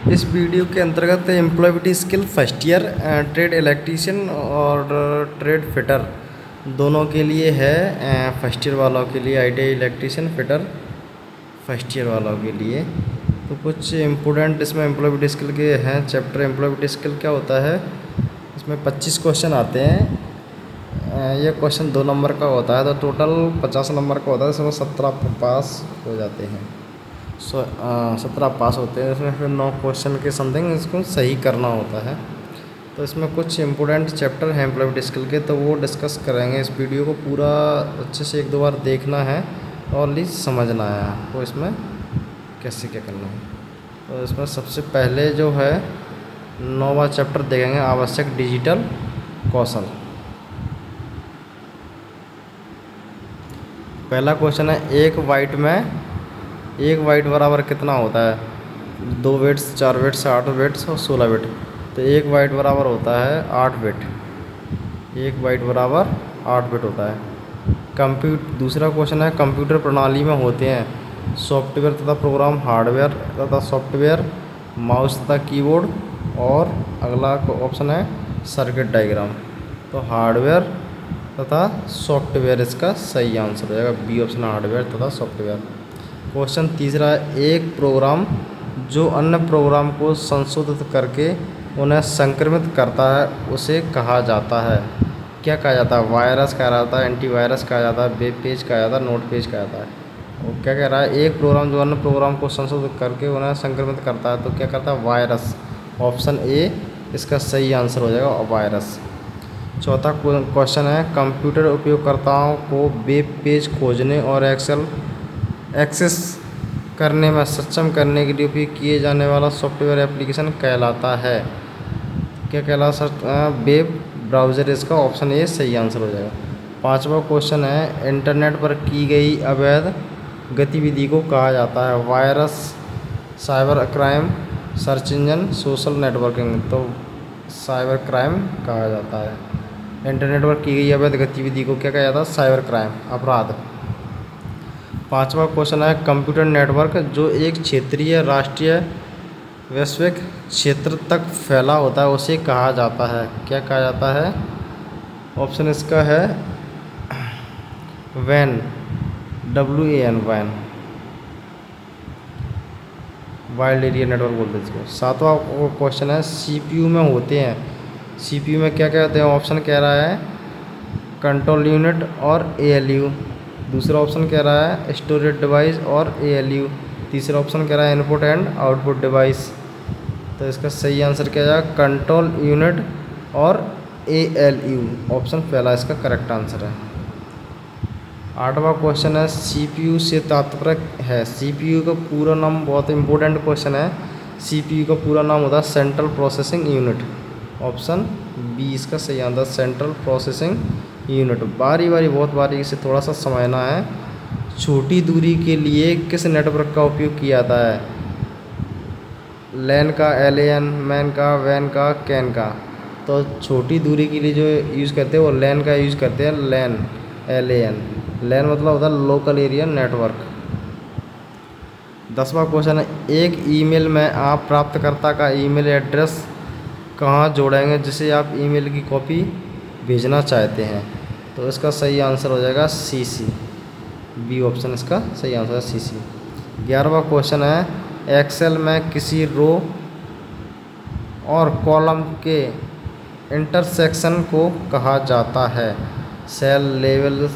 इस वीडियो के अंतर्गत employability skill first year trade electrician और ट्रेड फिटर दोनों के लिए है। फर्स्ट ईयर वालों के लिए ITI electrician fitter first year वालों के लिए तो कुछ इम्पोर्टेंट इसमें एम्प्लॉयबिलिटी स्किल के हैं। चैप्टर एम्प्लॉयबिलिटी स्किल क्या होता है, इसमें 25 क्वेश्चन आते हैं। ये क्वेश्चन 2 नंबर का होता है तो टोटल 50 नंबर का होता है। इसमें 17 पास हो जाते हैं। 17 पास होते हैं। इसमें फिर 9 क्वेश्चन के समथिंग इसको सही करना होता है। तो इसमें कुछ इंपॉर्टेंट चैप्टर हैं एम्प्लॉयबिलिटी स्किल के, तो वो डिस्कस करेंगे। इस वीडियो को पूरा अच्छे से 1-2 बार देखना है और ली समझना है आपको इसमें कैसे क्या करना है। तो इसमें सबसे पहले जो है 9वां चैप्टर देखेंगे, आवश्यक डिजिटल कौशल। पहला क्वेश्चन है, एक बाइट बराबर कितना होता है? 2 बिट्स, 4 बिट्स, 8 बिट्स और 16 बिट। तो 1 बाइट बराबर होता है 8 बिट। 1 बाइट बराबर 8 बिट होता है। दूसरा क्वेश्चन है, कंप्यूटर प्रणाली में होते हैं सॉफ्टवेयर तथा प्रोग्राम, हार्डवेयर तथा सॉफ्टवेयर, माउस तथा कीबोर्ड, और अगला ऑप्शन है सर्किट डायग्राम। तो हार्डवेयर तथा सॉफ्टवेयर इसका सही आंसर हो जाएगा। बी ऑप्शन हार्डवेयर तथा सॉफ्टवेयर। क्वेश्चन तीसरा है, एक प्रोग्राम जो अन्य प्रोग्राम को संशोधित करके उन्हें संक्रमित करता है उसे कहा जाता है? क्या कहा जाता है? वायरस कहा जाता है, एंटीवायरस कहा जाता है, वेब पेज कहा जाता है, नोट पेज कहा जाता है। और क्या कह रहा है, एक प्रोग्राम जो अन्य प्रोग्राम को संशोधित करके उन्हें संक्रमित करता है तो क्या करता है? वायरस। ऑप्शन ए इसका सही आंसर हो जाएगा, वायरस। चौथा क्वेश्चन है, कंप्यूटर उपयोगकर्ताओं को वेब पेज खोजने और एक्सेस करने में सक्षम करने के लिए उपयोग किए जाने वाला सॉफ्टवेयर एप्लीकेशन कहलाता है? क्या कहलाता है? Web browser. इसका ऑप्शन ए सही आंसर हो जाएगा। 5वां क्वेश्चन है, इंटरनेट पर की गई अवैध गतिविधि को कहा जाता है? Virus, cyber crime, search engine, social networking. तो साइबर क्राइम कहा जाता है। इंटरनेट पर की गई अवैध गतिविधि को क्या कहा जाता है? साइबर क्राइम, अपराध। 5वां क्वेश्चन है, कंप्यूटर नेटवर्क जो एक क्षेत्रीय, राष्ट्रीय, वैश्विक क्षेत्र तक फैला होता है उसे कहा जाता है? क्या कहा जाता है? ऑप्शन इसका है वैन, WAN, वैन, वाइड एरिया नेटवर्क बोलते हैं इसको। 7वां क्वेश्चन है, CPU में होते हैं, CPU में क्या क्या होते हैं? ऑप्शन कह रहा है कंट्रोल यूनिट और ALU। दूसरा ऑप्शन कह रहा है स्टोरेज डिवाइस और ALU। तीसरा ऑप्शन कह रहा है इनपुट एंड आउटपुट डिवाइस। तो इसका सही आंसर क्या जाएगा? कंट्रोल यूनिट और ALU। ऑप्शन पहला इसका करेक्ट आंसर है। 8वां क्वेश्चन है, CPU से तात्पर्य है? CPU का पूरा नाम बहुत इंपॉर्टेंट क्वेश्चन है। CPU का पूरा नाम होता है central processing unit. Option B इसका सही आंसर, सेंट्रल प्रोसेसिंग यूनिट। बहुत बारीकी से थोड़ा सा समझना है। छोटी दूरी के लिए किस नेटवर्क का उपयोग किया जाता है? लैन का, LAN, मैन का, वैन का, कैन का। तो छोटी दूरी के लिए जो यूज़ करते हैं वो लैन का यूज़ करते हैं, लैन, LAN। लैन मतलब होता है लोकल एरिया नेटवर्क। 10वां क्वेश्चन है, एक ईमेल में आप प्राप्तकर्ता का ईमेल एड्रेस कहाँ जोड़ेंगे जिसे आप ईमेल की कॉपी भेजना चाहते हैं? तो इसका सही आंसर हो जाएगा CC। बी ऑप्शन इसका सही आंसर है, CC। 11वां क्वेश्चन है, एक्सेल में किसी रो और कॉलम के इंटरसेक्शन को कहा जाता है? सेल, लेवल,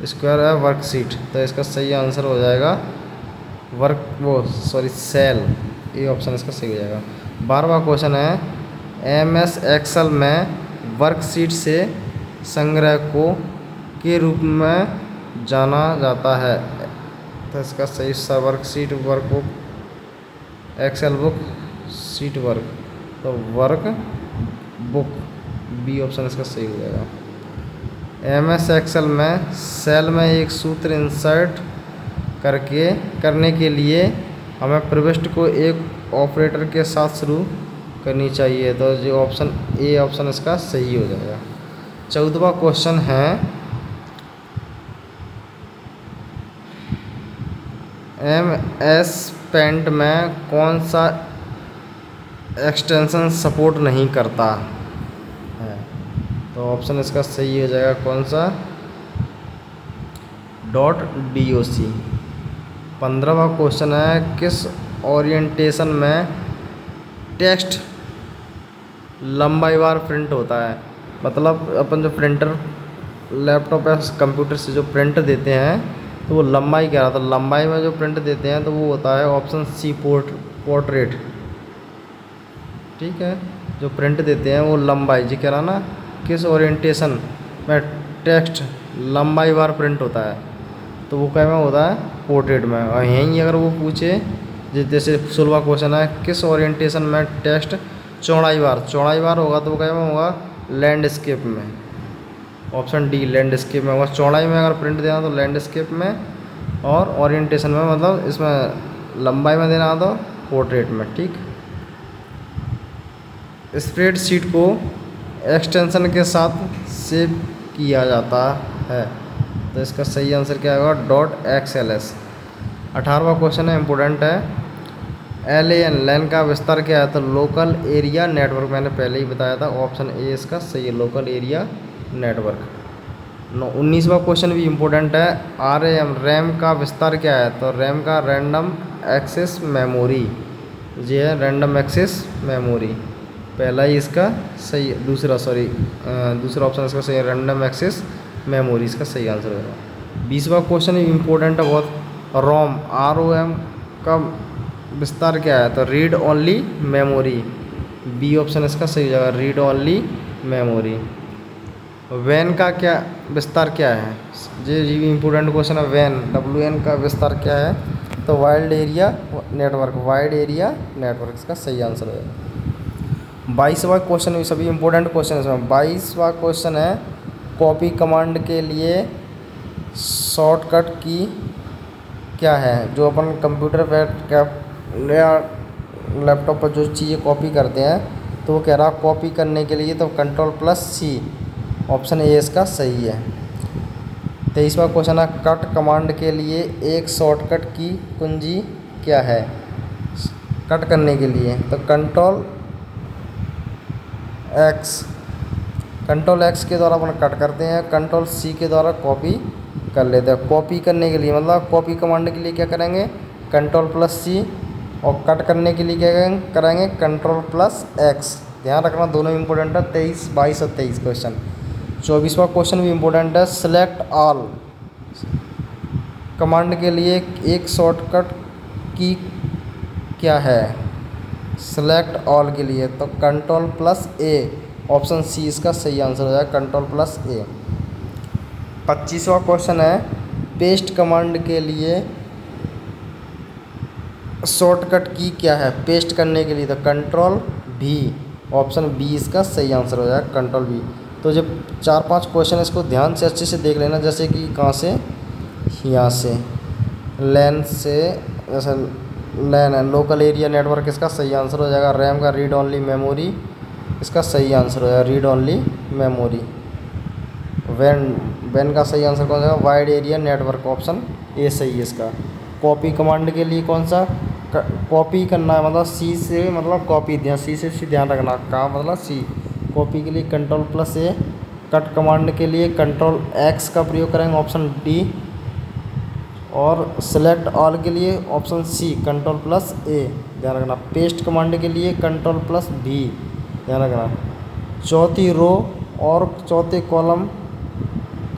स्क्वायर है, वर्कशीट। तो इसका सही आंसर हो जाएगा सेल। ये ऑप्शन इसका सही हो जाएगा। 12वां क्वेश्चन है, MS एक्सेल में वर्कशीट से संग्रह के रूप में जाना जाता है? तो इसका सही worksheet, workbook, Excel book, sheet work. तो वर्क बुक, बी ऑप्शन इसका सही हो जाएगा। MS एक्सेल में सेल में एक सूत्र इंसर्ट करने के लिए हमें प्रविष्टि को एक ऑपरेटर के साथ शुरू करनी चाहिए। तो जो ऑप्शन ए ऑप्शन इसका सही हो जाएगा। 14वां क्वेश्चन है, MS पेंट में कौन सा एक्सटेंशन सपोर्ट नहीं करता है। तो ऑप्शन इसका सही हो जाएगा कौन सा, .doc। 15वां क्वेश्चन है, किस ओरिएंटेशन में टेक्स्ट लंबाईवार प्रिंट होता है। मतलब अपन जो प्रिंटर लैपटॉप या कंप्यूटर से जो प्रिंट देते हैं तो वो लंबाई क्या रहा था, लंबाई में जो प्रिंट देते हैं तो वो होता है ऑप्शन सी, पोर्ट्रेट। ठीक है, जो प्रिंट देते हैं वो लंबाई जी कह रहा ना, किस ओरिएंटेशन में टेक्स्ट लंबाईवार प्रिंट होता है तो वो क्या में होता है, पोर्ट्रेट में। और यहीं अगर वो पूछे जैसे 16वां क्वेश्चन है, किस ओरिएंटेशन में टेक्स्ट चौड़ाईवार होगा तो वो क्या में होगा, लैंडस्केप में। ऑप्शन डी लैंडस्केप में होगा। चौड़ाई में अगर प्रिंट देना तो लैंडस्केप में, और ओरिएंटेशन में मतलब इसमें लंबाई में देना तो पोर्ट्रेट में। ठीक, स्प्रेडशीट को एक्सटेंशन के साथ सेव किया जाता है तो इसका सही आंसर क्या होगा, .xls। 18वां क्वेश्चन है, इम्पोर्टेंट है, LAN का विस्तार क्या है तो लोकल एरिया नेटवर्क। मैंने पहले ही बताया था, ऑप्शन ए इसका सही है, लोकल एरिया नेटवर्क। 19वां क्वेश्चन भी इम्पोर्टेंट है, RAM का विस्तार क्या है तो रैम का रैंडम एक्सेस मेमोरी। ये है रैंडम एक्सेस मेमोरी, पहला ही इसका सही, दूसरा ऑप्शन इसका सही है, रैंडम एक्सेस मेमोरी इसका सही आंसर होगा। 20वां क्वेश्चन इम्पोर्टेंट है बहुत, ROM का विस्तार क्या है तो read only memory. B option इसका सही हो जाएगा, रीड ओनली मेमोरी। वैन का क्या विस्तार क्या है, ये भी इम्पोर्टेंट क्वेश्चन है। WAN का विस्तार क्या है तो वाइड एरिया नेटवर्क इसका सही आंसर हो जाएगा। 22वां क्वेश्चन भी सभी इम्पोर्टेंट क्वेश्चन है इसमें। 22वां क्वेश्चन है, कॉपी कमांड के लिए शॉर्टकट की क्या है। जो अपन कंप्यूटर पर या लैपटॉप पर जो चीज़ें कॉपी करते हैं तो वो कह रहा कॉपी करने के लिए तो Ctrl+C, ऑप्शन ए इसका सही है। 23वां क्वेश्चन है, कट कमांड के लिए एक शॉर्टकट की कुंजी क्या है। कट करने के लिए तो Ctrl X के द्वारा अपन कट करते हैं, Ctrl+C के द्वारा कॉपी कर लेते हैं। कॉपी करने के लिए मतलब कॉपी कमांड के लिए क्या करेंगे, Ctrl+C, और कट करने के लिए क्या करेंगे, Ctrl+X। ध्यान रखना दोनों इंपॉर्टेंट है, 23, 22 और 23 क्वेश्चन। 24वां क्वेश्चन भी इम्पोर्टेंट है, सेलेक्ट ऑल कमांड के लिए एक शॉर्टकट की क्या है। सेलेक्ट ऑल के लिए तो Ctrl+A, ऑप्शन सी इसका सही आंसर हो जाएगा, Ctrl+A। 25वां क्वेश्चन है, पेस्ट कमांड के लिए शॉर्टकट की क्या है। पेस्ट करने के लिए तो Ctrl+V, ऑप्शन बी इसका सही आंसर हो जाएगा, Ctrl+V। तो जब 4-5 क्वेश्चन इसको ध्यान से अच्छे से देख लेना, जैसे कि कहाँ से, यहाँ से लैन से, जैसे लैन है, लोकल एरिया नेटवर्क इसका सही आंसर हो जाएगा। रैम का रीड ओनली मेमोरी इसका सही आंसर हो जाएगा, रीड ओनली मेमोरी। वैन का सही आंसर कौन सा, wide area network, option A सही है इसका। कॉपी कमांड के लिए कौन सा, कॉपी करना है मतलब सी से, मतलब कॉपी दिया, सी से ध्यान रखना, का मतलब सी। कॉपी के लिए Ctrl+A, कट कमांड के लिए Ctrl+X का प्रयोग करेंगे, ऑप्शन डी। और सेलेक्ट ऑल के लिए ऑप्शन सी, Ctrl+A, ध्यान रखना। पेस्ट कमांड के लिए Ctrl+V, ध्यान रखना। चौथी रो और चौथे कॉलम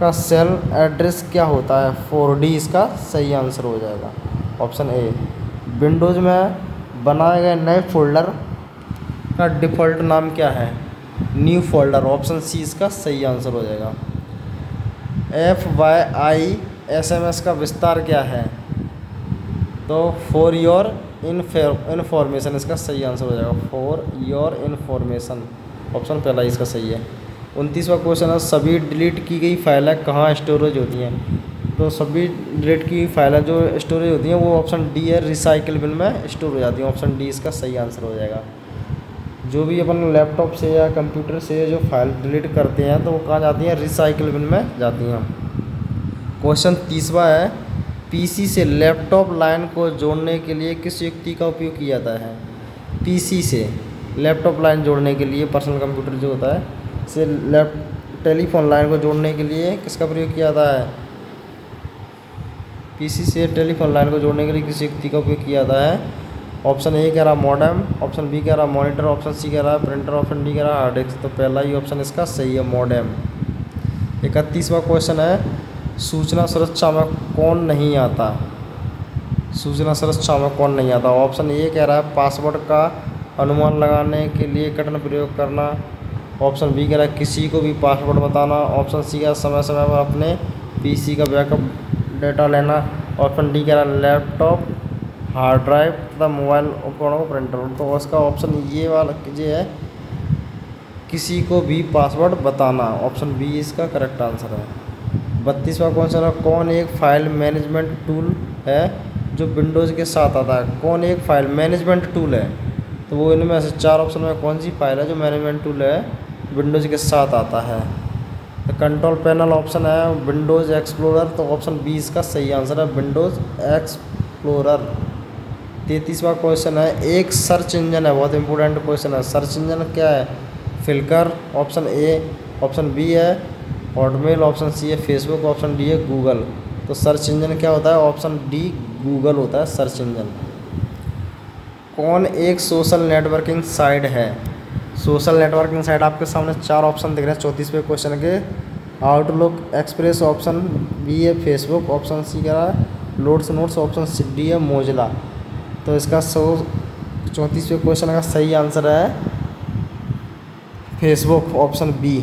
का सेल एड्रेस क्या होता है, 4D इसका सही आंसर हो जाएगा, ऑप्शन ए। विंडोज़ में बनाए गए नए फोल्डर का डिफ़ॉल्ट नाम क्या है, न्यू फोल्डर, ऑप्शन सी इसका सही आंसर हो जाएगा। FYISMS का विस्तार क्या है तो फॉर योर इन्फॉर्मेशन इसका सही आंसर हो जाएगा, फॉर योर इन्फॉर्मेशन, ऑप्शन पहला इसका सही है। 29वां क्वेश्चन है, सभी डिलीट की गई फाइलें कहाँ स्टोरेज होती हैं तो सभी डिलीट की फाइलें जो स्टोरेज होती हैं वो ऑप्शन डी है, रिसाइकिल बिन में स्टोर हो जाती हैं, ऑप्शन डी इसका सही आंसर हो जाएगा। जो भी अपन लैपटॉप से या कंप्यूटर से जो फाइल डिलीट करते हैं तो वो कहाँ जाती हैं, रिसाइकिल बिन में जाती हैं। क्वेश्चन 30वां है, पीसी से लैपटॉप लाइन को जोड़ने के लिए किस युक्ति का उपयोग किया जाता है। पीसी से लैपटॉप लाइन जोड़ने के लिए पर्सनल कंप्यूटर जो होता है से टेलीफोन लाइन को जोड़ने के लिए किसका प्रयोग किया जाता है? पीसी से टेलीफोन लाइन को जोड़ने के लिए किस युक्ति का उपयोग किया जाता है? ऑप्शन ए कह रहा मॉडेम, ऑप्शन बी कह रहा मॉनिटर, ऑप्शन सी कह रहा है प्रिंटर, ऑप्शन डी कह रहा है हार्ड डिस्क। तो पहला ही ऑप्शन इसका सही है, मॉडेम। 31वां क्वेश्चन है, सूचना सुरक्षा में कौन नहीं आता? सूचना सुरक्षा में कौन नहीं आता? ऑप्शन ए कह रहा है पासवर्ड का अनुमान लगाने के लिए कठिन प्रयोग करना, ऑप्शन बी कह रहा है किसी को भी पासवर्ड बताना, ऑप्शन सी का समय समय पर अपने पीसी का बैकअप डेटा लेना, ऑप्शन डी कह रहा है लैपटॉप, हार्ड ड्राइव तथा मोबाइल उपकरणों को प्रिंटर। तो उसका ऑप्शन ये वाला ये है, किसी को भी पासवर्ड बताना। ऑप्शन बी इसका करेक्ट आंसर है। 32वां क्वेश्चन है, कौन एक फाइल मैनेजमेंट टूल है जो विंडोज़ के साथ आता है? कौन एक फाइल मैनेजमेंट टूल है? तो वो इनमें से 4 ऑप्शन में कौन सी फाइल है जो मैनेजमेंट टूल है विंडोज़ के साथ आता है? तो कंट्रोल पैनल ऑप्शन है, विंडोज़ एक्सप्लोरर। तो ऑप्शन बी इसका सही आंसर है, विंडोज़ एक्सप्लोरर। 33वां क्वेश्चन है, एक सर्च इंजन है, बहुत इंपॉर्टेंट क्वेश्चन है। सर्च इंजन क्या है? Flickr, option A, option B है हॉटमेल, ऑप्शन सी है फेसबुक, ऑप्शन डी है गूगल। तो सर्च इंजन क्या होता है? ऑप्शन डी गूगल होता है सर्च इंजन। कौन एक सोशल नेटवर्किंग साइट है? सोशल नेटवर्किंग साइट आपके सामने 4 ऑप्शन दिख रहे हैं 34वें क्वेश्चन के। आउटलुक, एक्सप्रेस, ऑप्शन बी है फेसबुक, ऑप्शन सी कह रहा है Lotus Notes, option C D है मोजिला। तो इसका 34वें क्वेश्चन का सही आंसर है फेसबुक, ऑप्शन बी।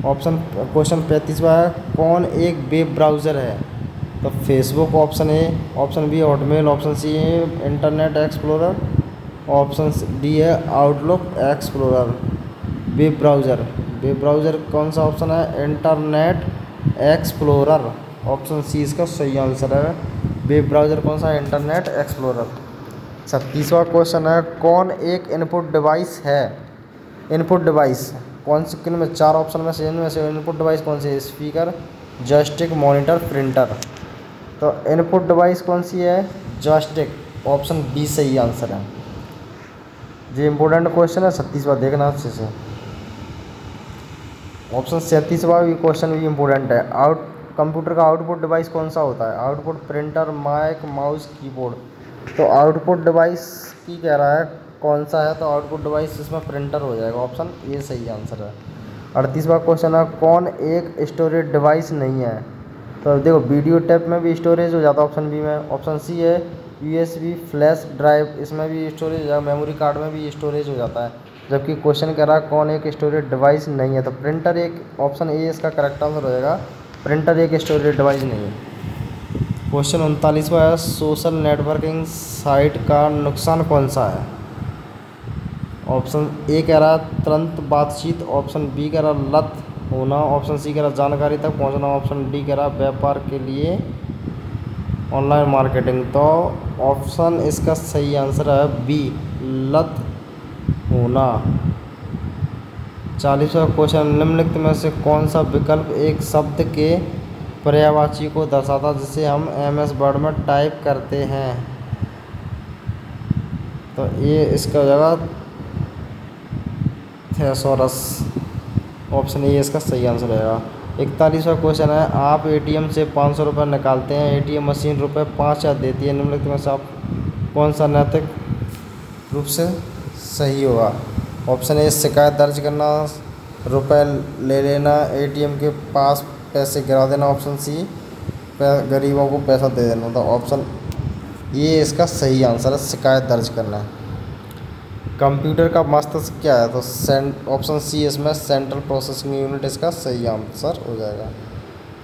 क्वेश्चन 35वां है, कौन एक वेब ब्राउज़र है? तो Facebook option A, option B Hotmail, option C है इंटरनेट एक्सप्लोरर, ऑप्शन डी है आउटलुक एक्सप्लोरर। वेब ब्राउज़र कौन सा ऑप्शन है? इंटरनेट एक्सप्लोरर, ऑप्शन सी इसका सही आंसर है। वेब ब्राउज़र कौन सा है? Internet explorer. 36वां क्वेश्चन है, कौन एक इनपुट डिवाइस है? इनपुट डिवाइस कौन सी, किन में 4 ऑप्शन में से इनमें से इनपुट डिवाइस कौन सी है? Speaker, joystick, monitor, printer. तो इनपुट डिवाइस कौन सी है? जॉयस्टिक, ऑप्शन बी सही आंसर है। ये इंपॉर्टेंट क्वेश्चन है 36वां, देखना अच्छे से। ऑप्शन 37वां भी क्वेश्चन भी इंपॉर्टेंट है। कंप्यूटर का आउटपुट डिवाइस कौन सा होता है? Output printer, mic, mouse, keyboard. तो आउटपुट डिवाइस की कह रहा है कौन सा है? तो आउटपुट डिवाइस इसमें प्रिंटर हो जाएगा, ऑप्शन ए सही आंसर है। 38वां क्वेश्चन है, कौन एक स्टोरेज डिवाइस नहीं है? तो देखो वीडियो टेप में भी स्टोरेज हो जाता है, ऑप्शन बी में। ऑप्शन सी है यूएसबी फ्लैश ड्राइव, इसमें भी स्टोरेज हो जाएगा, मेमोरी कार्ड में भी स्टोरेज हो जाता है। जबकि क्वेश्चन कह रहा है कौन एक स्टोरेज डिवाइस नहीं है? तो प्रिंटर एक, ऑप्शन ए इसका करेक्ट आंसर हो जाएगा, प्रिंटर एक स्टोरेज डिवाइस नहीं है। क्वेश्चन 39वां है, सोशल नेटवर्किंग साइट का नुकसान कौन सा है? ऑप्शन ए कह रहा है तुरंत बातचीत, ऑप्शन बी कह रहा लत होना, ऑप्शन सी कह रहा जानकारी तक पहुंचना, ऑप्शन डी कह रहा व्यापार के लिए ऑनलाइन मार्केटिंग। तो ऑप्शन इसका सही आंसर है बी, लत होना। 40वां क्वेश्चन, निम्नलिखित में से कौन सा विकल्प एक शब्द के पर्यायवाची को दर्शाता जिसे हम MS वर्ड में टाइप करते हैं? तो ये इसका जगह थेसोरस, ऑप्शन ए इसका सही आंसर रहेगा। 41वां क्वेश्चन है, आप ATM से 500 रुपये निकालते हैं, ATM मशीन रुपये 5000 देती है, निम्नलिखित में से आप कौन सा नैतिक रूप से सही होगा? ऑप्शन ए शिकायत दर्ज करना, रुपए ले लेना, ATM के पास पैसे गिरा देना, ऑप्शन सी गरीबों को पैसा दे देना। तो ऑप्शन ये इसका सही आंसर है, शिकायत दर्ज करना। कंप्यूटर का मस्तिष्क क्या है? तो ऑप्शन सी इसमें सेंट्रल प्रोसेसिंग यूनिट इसका सही आंसर हो जाएगा।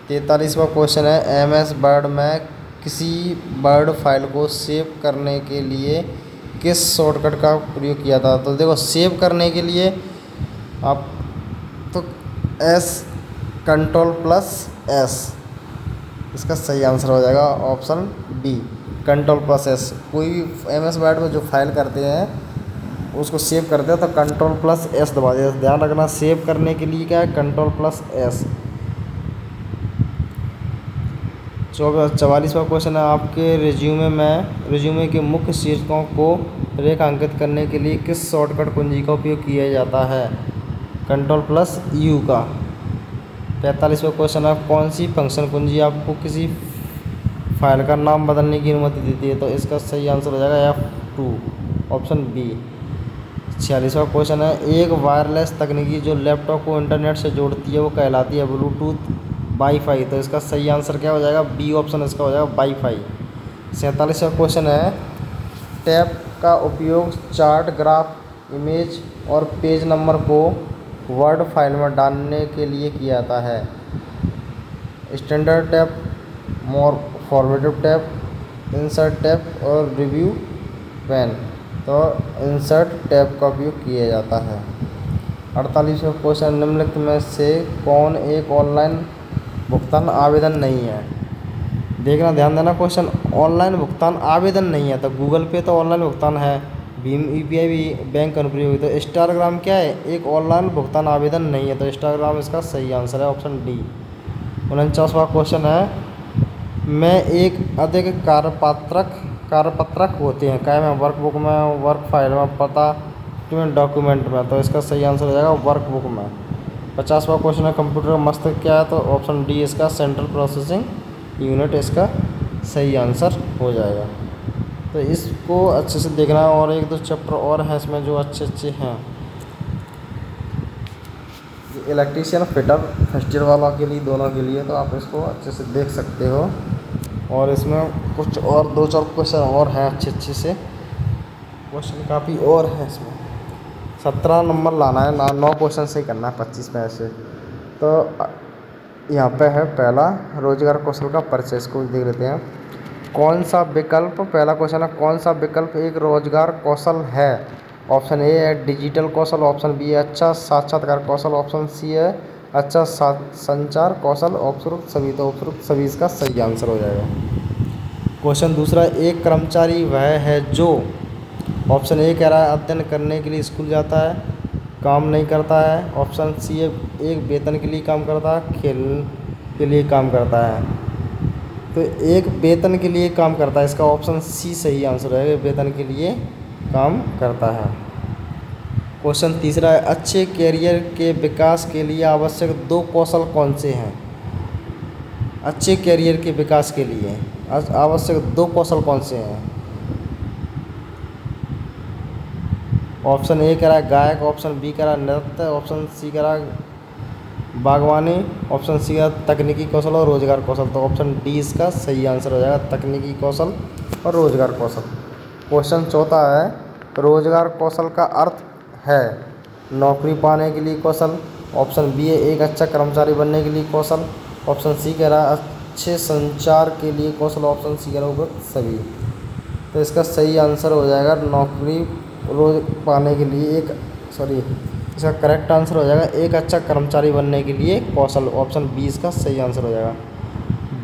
43वां क्वेश्चन है, MS वर्ड में किसी वर्ड फाइल को सेव करने के लिए किस शॉर्टकट का प्रयोग किया था? तो देखो सेव करने के लिए आप तो Ctrl+S इसका सही आंसर हो जाएगा, ऑप्शन डी Ctrl+S। कोई भी MS वर्ड में जो फाइल करते हैं उसको सेव करते हैं तो Ctrl+S दबा देते हैं। ध्यान रखना सेव करने के लिए क्या है? Ctrl+S। 44वां क्वेश्चन है आपके रिज्यूमे के मुख्य शीर्षकों को रेखांकित करने के लिए किस शॉर्टकट कुंजी का उपयोग किया जाता है? Ctrl+U का। 45वां क्वेश्चन है कौन सी फंक्शन कुंजी आपको किसी फाइल का नाम बदलने की अनुमति देती है? तो इसका सही आंसर हो जाएगा F2 ऑप्शन बी। 46वां क्वेश्चन है एक वायरलेस तकनीकी जो लैपटॉप को इंटरनेट से जोड़ती है वो कहलाती है ब्लूटूथ वाईफाई। तो इसका सही आंसर क्या हो जाएगा? बी ऑप्शन इसका हो जाएगा वाईफाई। 47वां क्वेश्चन है टैब का उपयोग चार्ट, ग्राफ, इमेज और पेज नंबर को वर्ड फाइल में डालने के लिए किया जाता है? Standard tab, formative tab, insert tab और रिव्यू पेन। तो इंसर्ट टैब का उपयोग किया जाता है। 48वां क्वेश्चन निम्नलिखित में से कौन एक ऑनलाइन भुगतान आवेदन नहीं है? देखना, ध्यान देना, क्वेश्चन ऑनलाइन भुगतान आवेदन नहीं है। तो गूगल पे तो ऑनलाइन भुगतान है, भीम यूपीआई भी बैंक अनुप्रयोग। तो इंस्टाग्राम क्या है? एक ऑनलाइन भुगतान आवेदन नहीं है। तो इंस्टाग्राम इसका सही आंसर है ऑप्शन डी। 49वां क्वेश्चन है में एक अधिक कार्यपत्रक होते हैं? क्या में? वर्कबुक में, वर्क फाइल में, पता में, डॉक्यूमेंट में। तो इसका सही आंसर हो जाएगा वर्कबुक में। 50वां क्वेश्चन है कंप्यूटर का मस्तिष्क क्या है? तो ऑप्शन डी इसका सेंट्रल प्रोसेसिंग यूनिट इसका सही आंसर हो जाएगा। तो इसको अच्छे से देखना है और एक दो चैप्टर और हैं इसमें जो अच्छे हैं। इलेक्ट्रीशियन, फिटर, फर्स्ट ईयर वालों के लिए, दोनों के लिए, तो आप इसको अच्छे से देख सकते हो। और इसमें कुछ और दो चार क्वेश्चन और हैं अच्छे से, क्वेश्चन काफ़ी और हैं इसमें। 17 नंबर लाना है ना, 9 क्वेश्चन से ही करना है 25 में ऐसे। तो यहाँ पे है पहला रोजगार कौशल का परिचय, इसको देख लेते हैं। कौन सा विकल्प, पहला क्वेश्चन है कौन सा विकल्प एक रोजगार कौशल है? ऑप्शन ए है डिजिटल कौशल, ऑप्शन बी है अच्छा साक्षात्कार कौशल, ऑप्शन सी है अच्छा संचार कौशल, उपरोक्त सभी। तो उपरोक्त सभी इसका सही आंसर हो जाएगा। क्वेश्चन दूसरा, एक कर्मचारी वह है जो, ऑप्शन ए कह रहा है अध्ययन करने के लिए स्कूल जाता है, काम नहीं करता है। ऑप्शन सी है एक वेतन के लिए काम करता है, खेल के लिए काम करता है। तो एक वेतन के लिए काम करता है, इसका ऑप्शन सी सही आंसर है, वेतन के लिए काम करता है। क्वेश्चन तीसरा है अच्छे कैरियर के विकास के लिए आवश्यक 2 कौशल कौन से हैं? अच्छे कैरियर के विकास के लिए आवश्यक 2 कौशल कौन से हैं? ऑप्शन ए कह रहा है गायक, ऑप्शन बी कह रहा है नृत्य, ऑप्शन सी कह रहा है बागवानी, ऑप्शन सी का तकनीकी कौशल और रोजगार कौशल। तो ऑप्शन डी इसका सही आंसर हो जाएगा, तकनीकी कौशल और रोजगार कौशल। क्वेश्चन चौथा है रोजगार कौशल का अर्थ है नौकरी पाने के लिए कौशल, ऑप्शन बी है एक अच्छा कर्मचारी बनने के लिए कौशल, ऑप्शन सी कह रहा है अच्छे संचार के लिए कौशल, ऑप्शन सी कह रहा है सभी। तो इसका सही आंसर हो जाएगा नौकरी रोज पाने के लिए इसका करेक्ट आंसर हो जाएगा एक अच्छा कर्मचारी बनने के लिए कौशल, ऑप्शन बी इसका सही आंसर हो जाएगा।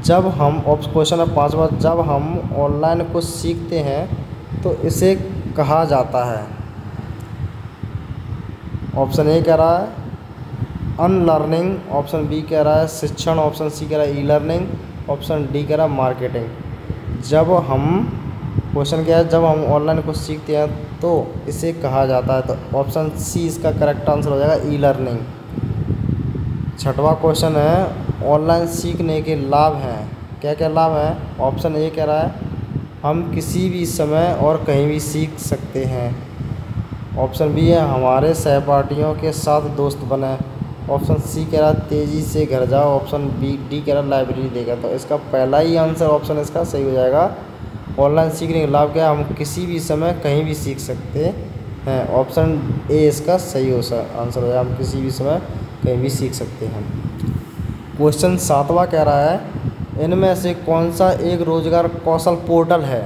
जब हम क्वेश्चन है 5वां, जब हम ऑनलाइन कुछ सीखते हैं तो इसे कहा जाता है? ऑप्शन ए कह रहा है अनलर्निंग, ऑप्शन बी कह रहा है शिक्षण, ऑप्शन सी कह रहा है ई लर्निंग, ऑप्शन डी कह रहा है मार्केटिंग। जब हम क्वेश्चन क्या है, जब हम ऑनलाइन कुछ सीखते हैं तो इसे कहा जाता है? तो ऑप्शन सी इसका करेक्ट आंसर हो जाएगा ई लर्निंग। 6वां क्वेश्चन है ऑनलाइन सीखने के लाभ हैं, क्या क्या लाभ हैं? ऑप्शन ए कह रहा है हम किसी भी समय और कहीं भी सीख सकते हैं, ऑप्शन बी है हमारे सहपाठियों के साथ दोस्त बने, ऑप्शन सी कह रहा है तेज़ी से घर जाओ, ऑप्शन डी कह रहा है लाइब्रेरी देगा। तो इसका पहला ही आंसर ऑप्शन इसका सही हो जाएगा। ऑनलाइन सीखने का लाभ क्या है? हम किसी भी समय कहीं भी सीख सकते हैं, ऑप्शन ए इसका सही आंसर हो जाएगा, हम किसी भी समय कहीं भी सीख सकते हैं। क्वेश्चन 7वां कह रहा है इनमें से कौन सा एक रोजगार कौशल पोर्टल है?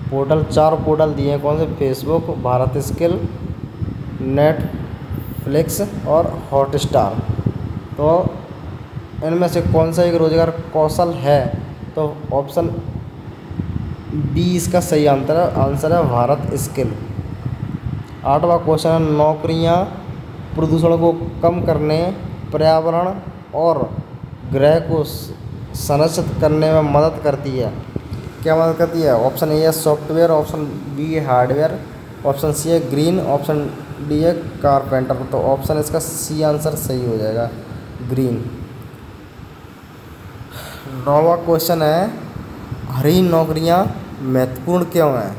पोर्टल 4 पोर्टल दिए हैं, कौन से? फेसबुक, भारत स्किल, नेटफ्लिक्स और हॉटस्टार। तो इनमें से कौन सा एक रोजगार कौशल है? तो ऑप्शन बी इसका सही आंसर है भारत स्किल। 8वां क्वेश्चन है नौकरियां प्रदूषण को कम करने, पर्यावरण और ग्रह को संरक्षित करने में मदद करती है। क्या मदद करती है? ऑप्शन ए है सॉफ्टवेयर, ऑप्शन बी है हार्डवेयर, ऑप्शन सी है ग्रीन, ऑप्शन डी है कारपेंटर। तो ऑप्शन इसका सी आंसर सही हो जाएगा, ग्रीन। 9वां क्वेश्चन है, हरी नौकरियां महत्वपूर्ण क्यों हैं?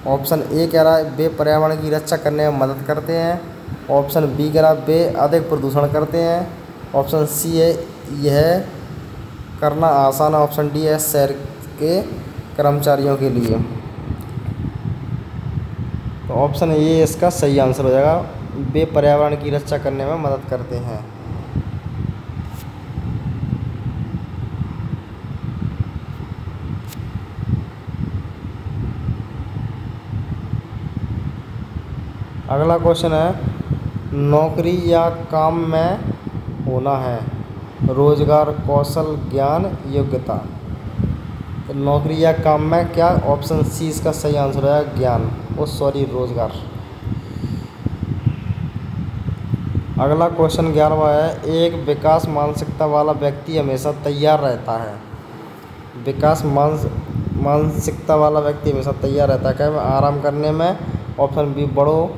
ऑप्शन ए कह रहा है वे पर्यावरण की रक्षा करने में मदद करते हैं, ऑप्शन बी कह रहा है वे अधिक प्रदूषण करते हैं, ऑप्शन सी है यह करना आसान है, ऑप्शन डी है शहर के कर्मचारियों के लिए। तो ऑप्शन ए इसका सही आंसर हो जाएगा, वे पर्यावरण की रक्षा करने में मदद करते हैं। अगला क्वेश्चन है, नौकरी या काम में होना है, रोजगार, कौशल, ज्ञान, योग्यता। तो नौकरी या काम में क्या? ऑप्शन सी इसका सही आंसर है, ज्ञान, रोजगार। अगला क्वेश्चन 11वां है, एक विकास मानसिकता वाला व्यक्ति हमेशा तैयार रहता है। विकास मानसिकता वाला व्यक्ति हमेशा तैयार रहता है, क्या में? आराम करने में, ऑप्शन बी बढ़ो,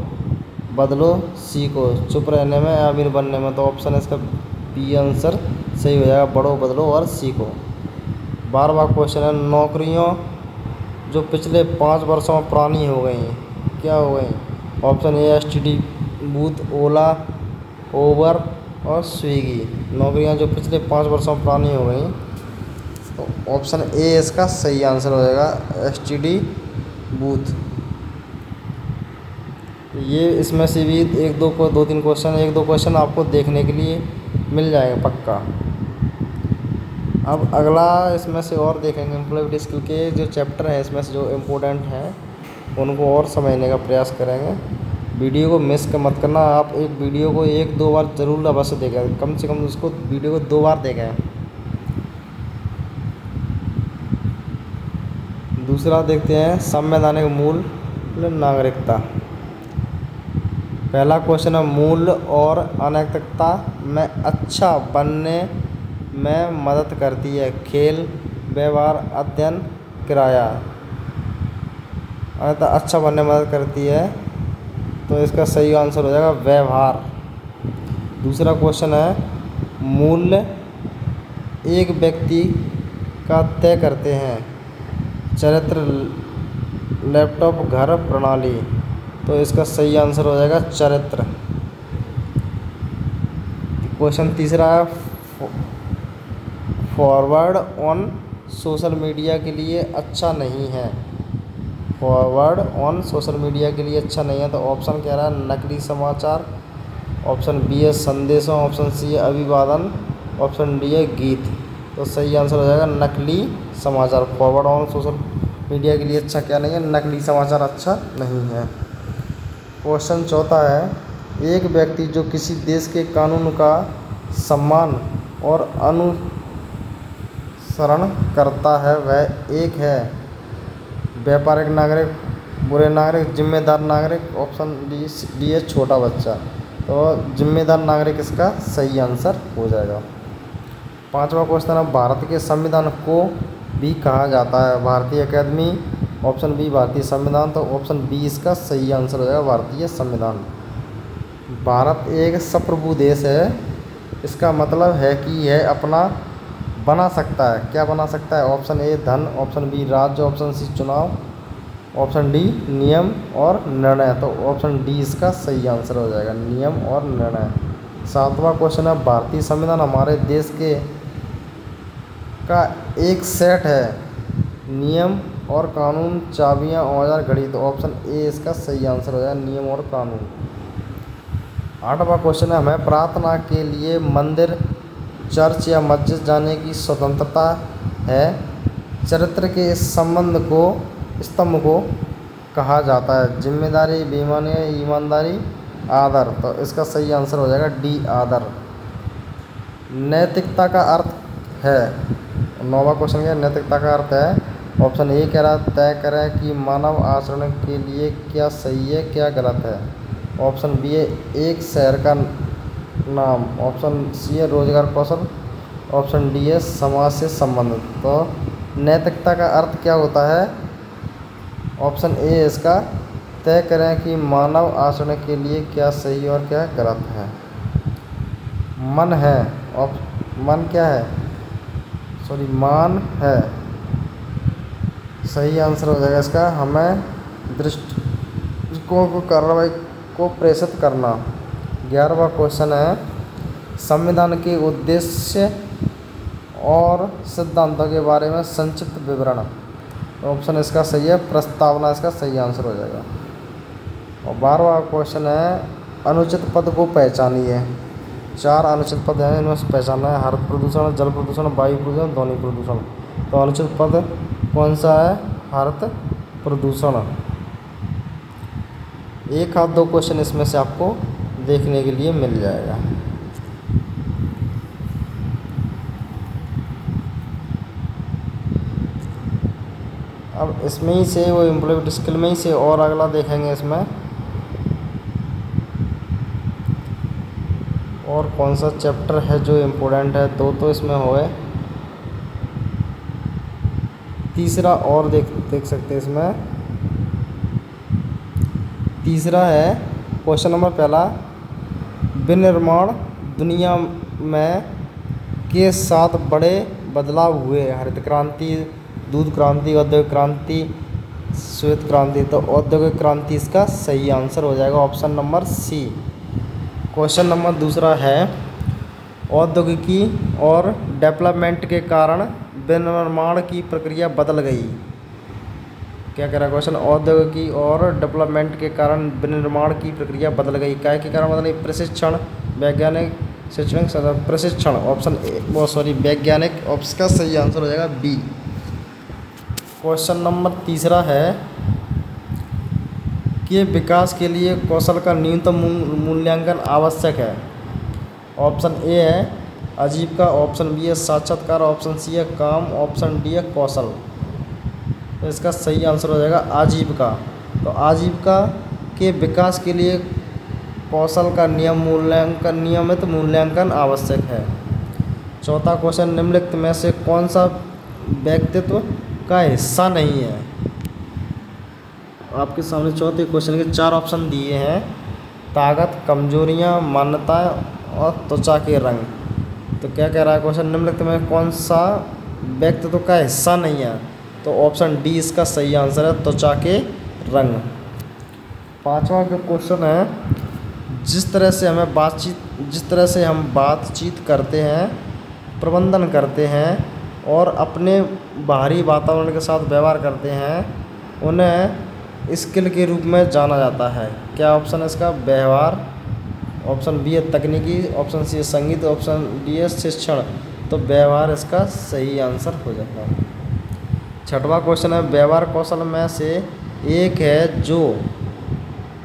बदलो, सीखो, चुप रहने में, अमीर बनने में। तो ऑप्शन इसका बी आंसर सही हो जाएगा, बढ़ो, बदलो और सीखो। 12वां क्वेश्चन है, नौकरियों जो पिछले 5 वर्षों में पुरानी हो गई, क्या हो गई? ऑप्शन ए एसटीडी बूथ, ओला, उबर और स्विगी। नौकरियां जो पिछले 5 वर्षों में पुरानी हो गई, तो ऑप्शन ए इसका सही आंसर हो जाएगा, एसटीडी बूथ। ये इसमें से भी 2-3 क्वेश्चन, 1-2 क्वेश्चन आपको देखने के लिए मिल जाएगा पक्का। अब अगला इसमें से और देखेंगे, एम्प्लॉयबिलिटी स्किल के जो चैप्टर हैं इसमें से जो इम्पोर्टेंट हैं उनको और समझने का प्रयास करेंगे। वीडियो को मिस मत करना, आप एक वीडियो को 1-2 बार ज़रूर अवश्य देखें, कम से कम उसको वीडियो को 2 बार देखें। दूसरा देखते हैं, संवैधानिक मूल नागरिकता। पहला क्वेश्चन है, मूल्य और अनैतिकता में अच्छा बनने में मदद करती है, खेल, व्यवहार, अध्ययन, किराया। अच्छा बनने में मदद करती है, तो इसका सही आंसर हो जाएगा व्यवहार। दूसरा क्वेश्चन है, मूल्य एक व्यक्ति का तय करते हैं, चरित्र, लैपटॉप, घर, प्रणाली। तो इसका सही आंसर हो जाएगा चरित्र। क्वेश्चन तीसरा है, फॉरवर्ड ऑन सोशल मीडिया के लिए अच्छा नहीं है, फॉरवर्ड ऑन सोशल मीडिया के लिए अच्छा नहीं है। तो ऑप्शन कह रहा है नकली समाचार, ऑप्शन बी है संदेशों, ऑप्शन सी है अभिवादन, ऑप्शन डी है गीत। तो सही आंसर हो जाएगा नकली समाचार। फॉरवर्ड ऑन सोशल मीडिया के लिए अच्छा क्या नहीं है? नकली समाचार अच्छा नहीं है। क्वेश्चन चौथा है, एक व्यक्ति जो किसी देश के कानून का सम्मान और अनुसरण करता है वह एक है, व्यापारिक नागरिक, बुरे नागरिक, जिम्मेदार नागरिक। ऑप्शन डी है छोटा बच्चा। तो जिम्मेदार नागरिक इसका सही आंसर हो जाएगा। 5वां क्वेश्चन है, भारत के संविधान को भी कहा जाता है, भारतीय अकेदमी, ऑप्शन बी भारतीय संविधान। तो ऑप्शन बी इसका सही आंसर हो जाएगा, भारतीय संविधान। भारत एक संप्रभु देश है, इसका मतलब है कि यह अपना बना सकता है, क्या बना सकता है? ऑप्शन ए धन, ऑप्शन बी राज्य, ऑप्शन सी चुनाव, ऑप्शन डी नियम और निर्णय। तो ऑप्शन डी इसका सही आंसर हो जाएगा, नियम और निर्णय। 7वां क्वेश्चन है, भारतीय संविधान हमारे देश के का एक सेट है, नियम और कानून, चाबियां, औजार, घड़ी। तो ऑप्शन ए इसका सही आंसर हो जाएगा, नियम और कानून। 8वां क्वेश्चन है, हमें प्रार्थना के लिए मंदिर, चर्च या मस्जिद जाने की स्वतंत्रता है, चरित्र के इस स्तंभ को कहा जाता है, जिम्मेदारी, बेईमानी, ईमानदारी, आदर। तो इसका सही आंसर हो जाएगा डी आदर। नैतिकता का अर्थ है, 9वां क्वेश्चन क्या नैतिकता का अर्थ है? ऑप्शन ए कह रहा तय करें कि मानव आचरण के लिए क्या सही है क्या गलत है, ऑप्शन बी है एक शहर का नाम, ऑप्शन सी है रोजगार, कौशल, ऑप्शन डी है समाज से संबंधित। तो नैतिकता का अर्थ क्या होता है? ऑप्शन ए है इसका, तय करें कि मानव आचरण के लिए क्या सही और क्या गलत है। मन है, मन क्या है, सॉरी मान है, सही आंसर हो जाएगा इसका। हमें दृष्टिकोण को कार्रवाई को प्रेषित करना। 11वां क्वेश्चन है, संविधान के उद्देश्य और सिद्धांतों के बारे में संक्षिप्त विवरण। ऑप्शन इसका सही है प्रस्तावना, इसका सही आंसर हो जाएगा। और 12वां क्वेश्चन है, अनुचित पद को पहचानिए। 4 अनुचित पद हैं, इनमें से पहचानना है। हरित प्रदूषण, जल प्रदूषण, वायु प्रदूषण, ध्वनि प्रदूषण। तो अनुचित पद कौन सा है? हरित प्रदूषण। 1 या 2 क्वेश्चन इसमें से आपको देखने के लिए मिल जाएगा। अब इसमें ही से वो एम्प्लॉयमेंट स्किल में ही से और अगला देखेंगे इसमें, और कौन सा चैप्टर है जो इम्पोर्टेंट है। 2 तो इसमें हो गए, तीसरा और देख सकते हैं इसमें। तीसरा है क्वेश्चन नंबर पहला, विनिर्माण दुनिया में के 7 बड़े बदलाव हुए। हरित क्रांति, दूध क्रांति, औद्योगिक क्रांति, श्वेत क्रांति। तो औद्योगिक क्रांति इसका सही आंसर हो जाएगा, option number C. Question number दूसरा है, औद्योगिकी और डेवलपमेंट के कारण विनिर्माण की प्रक्रिया बदल गई। क्या कह रहा है क्वेश्चन? औद्योगिकी और डेवलपमेंट के कारण विनिर्माण की प्रक्रिया बदल गई। क्या के कारण बदल गई? प्रशिक्षण, वैज्ञानिक शैक्षणिक प्रशिक्षण। ऑप्शन ए, वो सॉरी वैज्ञानिक। ऑप्शन का सही आंसर हो जाएगा बी। क्वेश्चन नंबर तीसरा है कि विकास के लिए कौशल का न्यूनतम मूल्यांकन आवश्यक है। ऑप्शन ए है आजीविका, ऑप्शन बी है साक्षात्कार, ऑप्शन सी है काम, ऑप्शन डी है कौशल। तो इसका सही आंसर हो जाएगा आजीविका। तो आजीविका के विकास के लिए कौशल का नियमित मूल्यांकन आवश्यक है। चौथा क्वेश्चन, निम्नलिखित में से कौन सा व्यक्तित्व का हिस्सा नहीं है? आपके सामने चौथे क्वेश्चन के 4 ऑप्शन दिए हैं, ताकत, कमजोरियां, मान्यताएं और त्वचा के रंग। तो क्या कह रहा है क्वेश्चन? निम्नलिखित में कौन सा व्यक्तित्व का हिस्सा नहीं है? तो ऑप्शन डी इसका सही आंसर है, त्वचा के रंग। 5वां क्वेश्चन है, जिस तरह से हम बातचीत करते हैं, प्रबंधन करते हैं और अपने बाहरी वातावरण के साथ व्यवहार करते हैं, उन्हें स्किल के रूप में जाना जाता है। क्या ऑप्शन है इसका? व्यवहार, ऑप्शन बी है तकनीकी, ऑप्शन सी है संगीत, ऑप्शन डी है शिक्षण। तो व्यवहार इसका सही आंसर हो जाएगा। 6वां क्वेश्चन है, व्यवहार कौशल में से एक है जो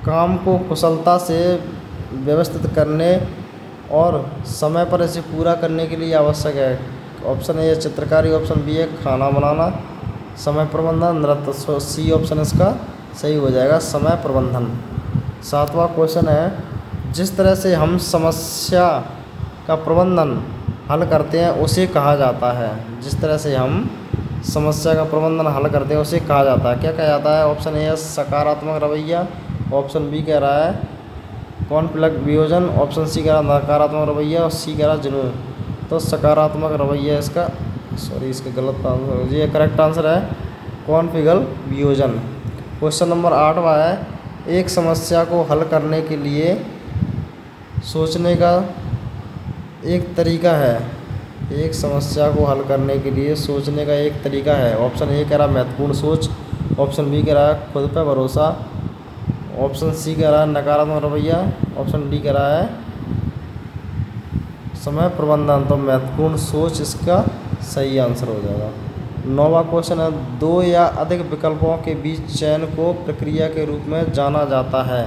काम को कुशलता से व्यवस्थित करने और समय पर इसे पूरा करने के लिए आवश्यक है। ऑप्शन ए है चित्रकारी, ऑप्शन बी है खाना बनाना, समय प्रबंधन, नृत्य। सी ऑप्शन इसका सही हो जाएगा, समय प्रबंधन। 7वां क्वेश्चन है, जिस तरह से हम समस्या का प्रबंधन हल करते हैं उसे कहा जाता है। जिस तरह से हम समस्या का प्रबंधन हल करते हैं उसे कहा जाता है। क्या कहा जाता है? ऑप्शन ए है सकारात्मक रवैया, ऑप्शन बी कह रहा है कॉन्फ्लिक्ट वियोजन, ऑप्शन सी कह रहा है नकारात्मक रवैया और सी कह रहा है जुनून। तो सकारात्मक रवैया इसका, सॉरी इसका गलत आंसर, ये करेक्ट आंसर है कॉन्फ्लिक्ट वियोजन। क्वेश्चन नंबर 8वां है, एक समस्या को हल करने के लिए सोचने का एक तरीका है। एक समस्या को हल करने के लिए सोचने का एक तरीका है। ऑप्शन ए कह रहा है महत्वपूर्ण सोच, ऑप्शन बी कह रहा है खुद पर भरोसा, ऑप्शन सी कह रहा है नकारात्मक रवैया, ऑप्शन डी कह रहा है समय प्रबंधन। तो महत्वपूर्ण सोच इसका सही आंसर हो जाएगा। 9वां क्वेश्चन है, 2 या अधिक विकल्पों के बीच चयन को प्रक्रिया के रूप में जाना जाता है।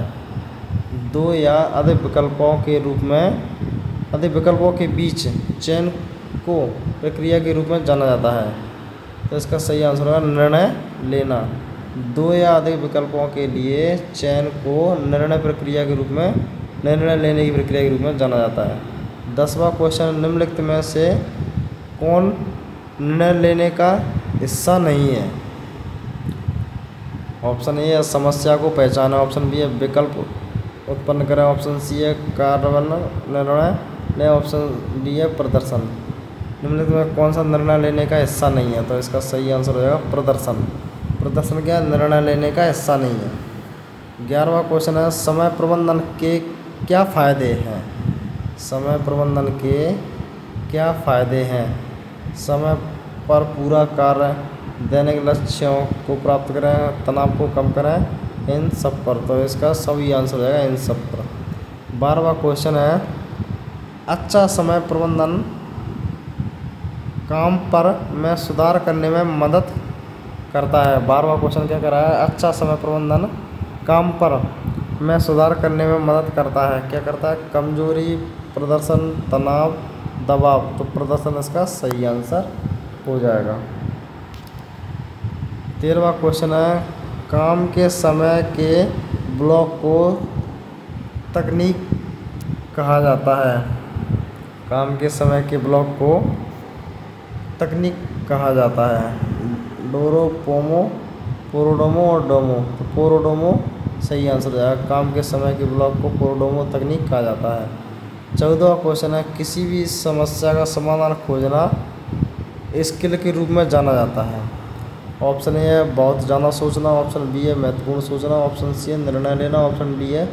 2 या अधिक विकल्पों के बीच चयन को प्रक्रिया के रूप में जाना जाता है। तो इसका सही आंसर होगा निर्णय लेना। 2 या अधिक विकल्पों के लिए चयन को निर्णय लेने की प्रक्रिया के रूप में जाना जाता है। 10वां क्वेश्चन, निम्नलिखित में से कौन निर्णय लेने का हिस्सा नहीं है? ऑप्शन ए है समस्या को पहचाने, ऑप्शन बी है विकल्प उत्पन्न करें, ऑप्शन सी है कार्यान्वयन निर्णय लें, ऑप्शन डी है प्रदर्शन। निम्नलिखित में कौन सा निर्णय लेने का हिस्सा नहीं है? तो इसका सही आंसर हो जाएगा प्रदर्शन। प्रदर्शन क्या निर्णय लेने का हिस्सा नहीं है। 11वां क्वेश्चन है समय प्रबंधन के क्या फायदे हैं? समय प्रबंधन के क्या फायदे हैं? समय पर पूरा कार्य, दैनिक लक्ष्यों को प्राप्त करें, तनाव को कम करें, इन सब पर। तो इसका सभी आंसर हो जाएगा इन सब पर। 12वां क्वेश्चन है अच्छा समय प्रबंधन काम पर में सुधार करने में मदद करता है। 12वां क्वेश्चन क्या कर रहा है? अच्छा समय प्रबंधन काम पर में सुधार करने में मदद करता है। क्या करता है? कमजोरी, प्रदर्शन, तनाव, दबाव। तो प्रदर्शन इसका सही आंसर हो जाएगा। 13वां क्वेश्चन है काम के समय के ब्लॉक को तकनीक कहा जाता है। काम के समय के ब्लॉक को तकनीक कहा जाता है। डोरो, पोमो, पोरोडोमो और डोमो। तो पोरोडोमो सही आंसर हो जाएगा। काम के समय के ब्लॉक को पोरोडोमो तकनीक कहा जाता है। 14वां क्वेश्चन है किसी भी समस्या का समाधान खोजना स्किल के रूप में जाना जाता है। ऑप्शन ए है बहुत ज़्यादा सोचना, ऑप्शन बी है महत्वपूर्ण सोचना, ऑप्शन सी है निर्णय लेना, ऑप्शन डी है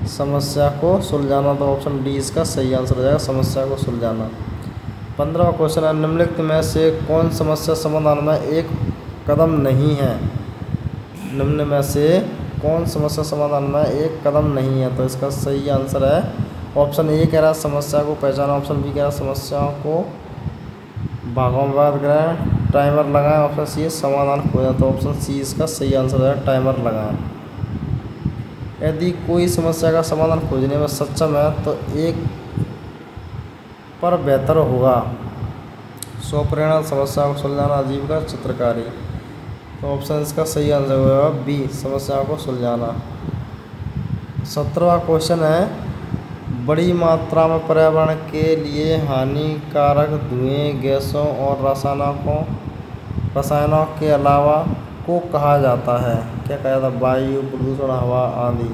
समस्या को सुलझाना। तो ऑप्शन डी इसका सही आंसर हो जाएगा समस्या को सुलझाना। 15वां क्वेश्चन है निम्नलिखित में से कौन समस्या समाधान में एक कदम नहीं है? निम्न में से कौन समस्या समाधान में एक कदम नहीं है? तो इसका सही आंसर है ऑप्शन ए कह रहा है समस्या को पहचाना, ऑप्शन बी कह रहा है समस्याओं को भागों में बात करें, टाइमर लगाएं, ऑप्शन सी है समाधान खोजें। तो ऑप्शन सी इसका सही आंसर है टाइमर लगाएं। यदि कोई समस्या का समाधान खोजने में सक्षम है तो एक पर बेहतर होगा। स्वप्रेरणा, समस्या को सुलझाना, आजीविका, चित्रकारी। तो ऑप्शन इसका सही आंसर होगा बी समस्याओं को सुलझाना। 17वां क्वेश्चन है बड़ी मात्रा में पर्यावरण के लिए हानिकारक धुएं, गैसों और रसायनों के अलावा को कहा जाता है। क्या कहा जाता है? वायु प्रदूषण, हवा आदि।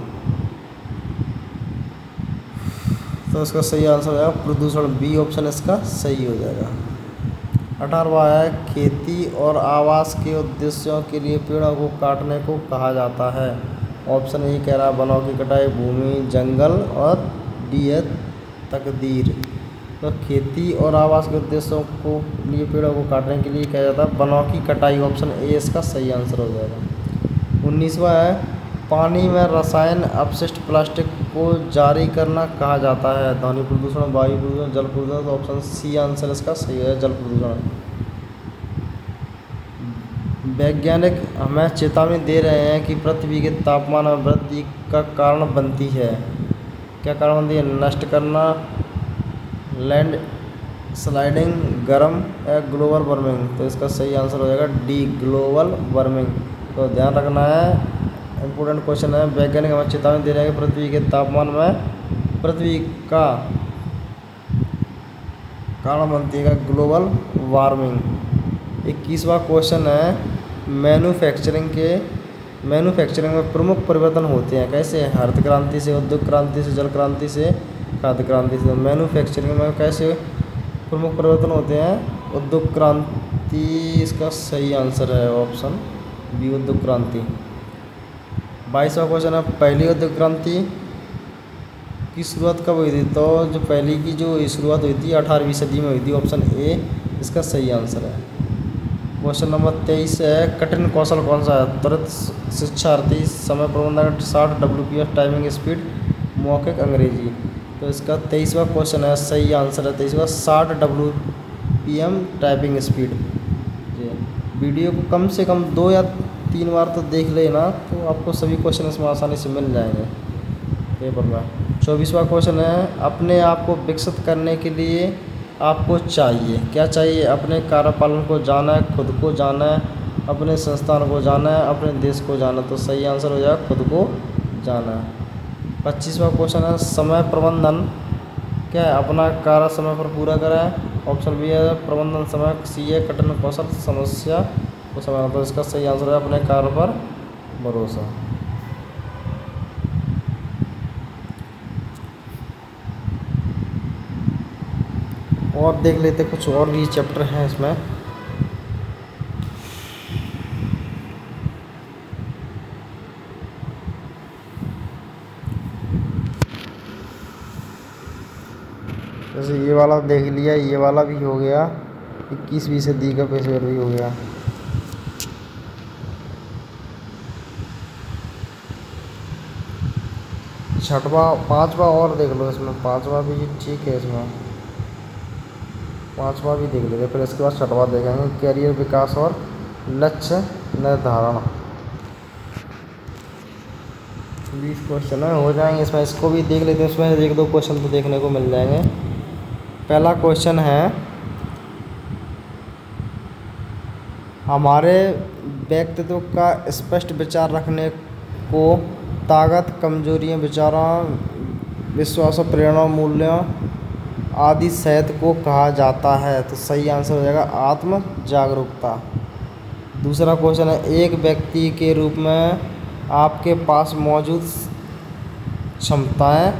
तो इसका सही आंसर हो जाएगा प्रदूषण, बी ऑप्शन इसका सही हो जाएगा। 18वां है खेती और आवास के उद्देश्यों के लिए पेड़ों को काटने को कहा जाता है। ऑप्शन ए कह रहा है वनों की कटाई, भूमि, जंगल, और डी है तकदीर। तो खेती और आवास के उद्देश्यों को लिए पेड़ों को काटने के लिए कहा जाता है वनों की कटाई। ऑप्शन ए इसका सही आंसर हो जाएगा। 19वां है पानी में रसायन अपशिष्ट प्लास्टिक को जारी करना कहा जाता है। ध्वनि प्रदूषण, वायु प्रदूषण, जल प्रदूषण। तो ऑप्शन सी आंसर इसका सही है जल प्रदूषण। वैज्ञानिक हमें चेतावनी दे रहे हैं कि पृथ्वी के तापमान में वृद्धि का कारण बनती है। क्या कारण बनती है? नष्ट करना, लैंड स्लाइडिंग, गर्म, या ग्लोबल वार्मिंग। तो इसका सही आंसर हो जाएगा डी ग्लोबल वार्मिंग। तो ध्यान रखना है, इम्पोर्टेंट क्वेश्चन है। वैज्ञानिक हमें चेतावनी दे रहे हैं कि पृथ्वी के तापमान में पृथ्वी का कारण बनती है ग्लोबल वार्मिंग। 21वां क्वेश्चन है मैन्युफैक्चरिंग में प्रमुख परिवर्तन होते हैं कैसे? हरित क्रांति से, उद्योग क्रांति से, जल क्रांति से, खाद्य क्रांति से। मैन्युफैक्चरिंग में कैसे प्रमुख परिवर्तन होते हैं? उद्योग क्रांति इसका सही आंसर है ऑप्शन बी उद्योग क्रांति। 22वां क्वेश्चन है पहली उद्योग क्रांति की शुरुआत कब हुई थी? तो जो पहली की जो शुरुआत हुई थी 18वीं सदी में हुई थी। ऑप्शन ए इसका सही आंसर है। क्वेश्चन नंबर 23 है कठिन कौशल कौन सा है? त्वरित शिक्षार्थी, समय प्रबंधन, 60 WPS, टाइमिंग स्पीड, मौखिक अंग्रेजी। तो इसका 23वां क्वेश्चन है सही आंसर है 23वां 60 WPM टाइपिंग स्पीड। जी, वीडियो को कम से कम 2 या 3 बार तो देख लेना, तो आपको सभी क्वेश्चन इसमें आसानी से मिल जाएंगे पेपर में। 24वां क्वेश्चन है अपने आप को विकसित करने के लिए आपको चाहिए क्या चाहिए? अपने कार्यपालन को जाना है, खुद को जाना है, अपने संस्थान को जाना है, अपने देश को जाना। तो सही आंसर हो जाएगा खुद को जाना है। 25वां क्वेश्चन है समय प्रबंधन क्या है, अपना कार्य समय पर पूरा करें। ऑप्शन बी है प्रबंधन समय, सी है कठिन कौशल समस्या को समय। तो इसका सही आंसर है अपने कार्य पर भरोसा। और देख लेते कुछ और भी चैप्टर हैं इसमें। जैसे ये वाला देख लिया, ये वाला भी हो गया, 21वीं सदी का पेशेवर भी हो गया। छठवा पांचवा और देख लो इसमें, पांचवा भी ठीक है, इसमें पांचवा भी देख लेते, फिर इसके बाद छठवा देखेंगे कैरियर विकास और लक्ष्य निर्धारण। 20 क्वेश्चन है, हो जाएंगे इसमें, इसको भी देख लेते हैं। इसमें एक दो क्वेश्चन तो देखने को मिल जाएंगे। पहला क्वेश्चन है, हमारे व्यक्तित्व का स्पष्ट विचार रखने को ताकत, कमजोरियां, विचारों, विश्वास, प्रेरणा, मूल्यों आदि सहित को कहा जाता है। तो सही आंसर हो जाएगा आत्म जागरूकता। दूसरा क्वेश्चन है, एक व्यक्ति के रूप में आपके पास मौजूद क्षमताएं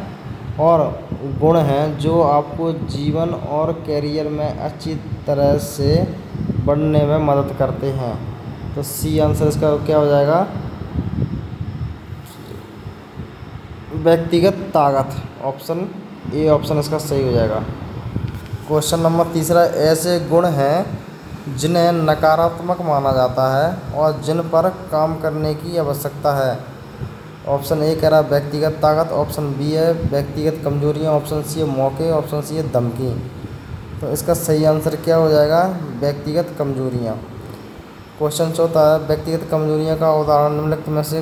और गुण हैं जो आपको जीवन और करियर में अच्छी तरह से बढ़ने में मदद करते हैं। तो सी आंसर इसका क्या हो जाएगा, व्यक्तिगत ताकत। ऑप्शन ए ऑप्शन इसका सही हो जाएगा। क्वेश्चन नंबर तीसरा, ऐसे गुण हैं जिन्हें नकारात्मक माना जाता है और जिन पर काम करने की आवश्यकता है। ऑप्शन ए कह रहा है व्यक्तिगत ताकत, ऑप्शन बी है व्यक्तिगत कमजोरियां, ऑप्शन सी है मौके, ऑप्शन सी है धमकी। तो इसका सही आंसर क्या हो जाएगा, व्यक्तिगत कमजोरियां। क्वेश्चन चौथा है, व्यक्तिगत कमजोरियां का उदाहरण निम्नलिखित में से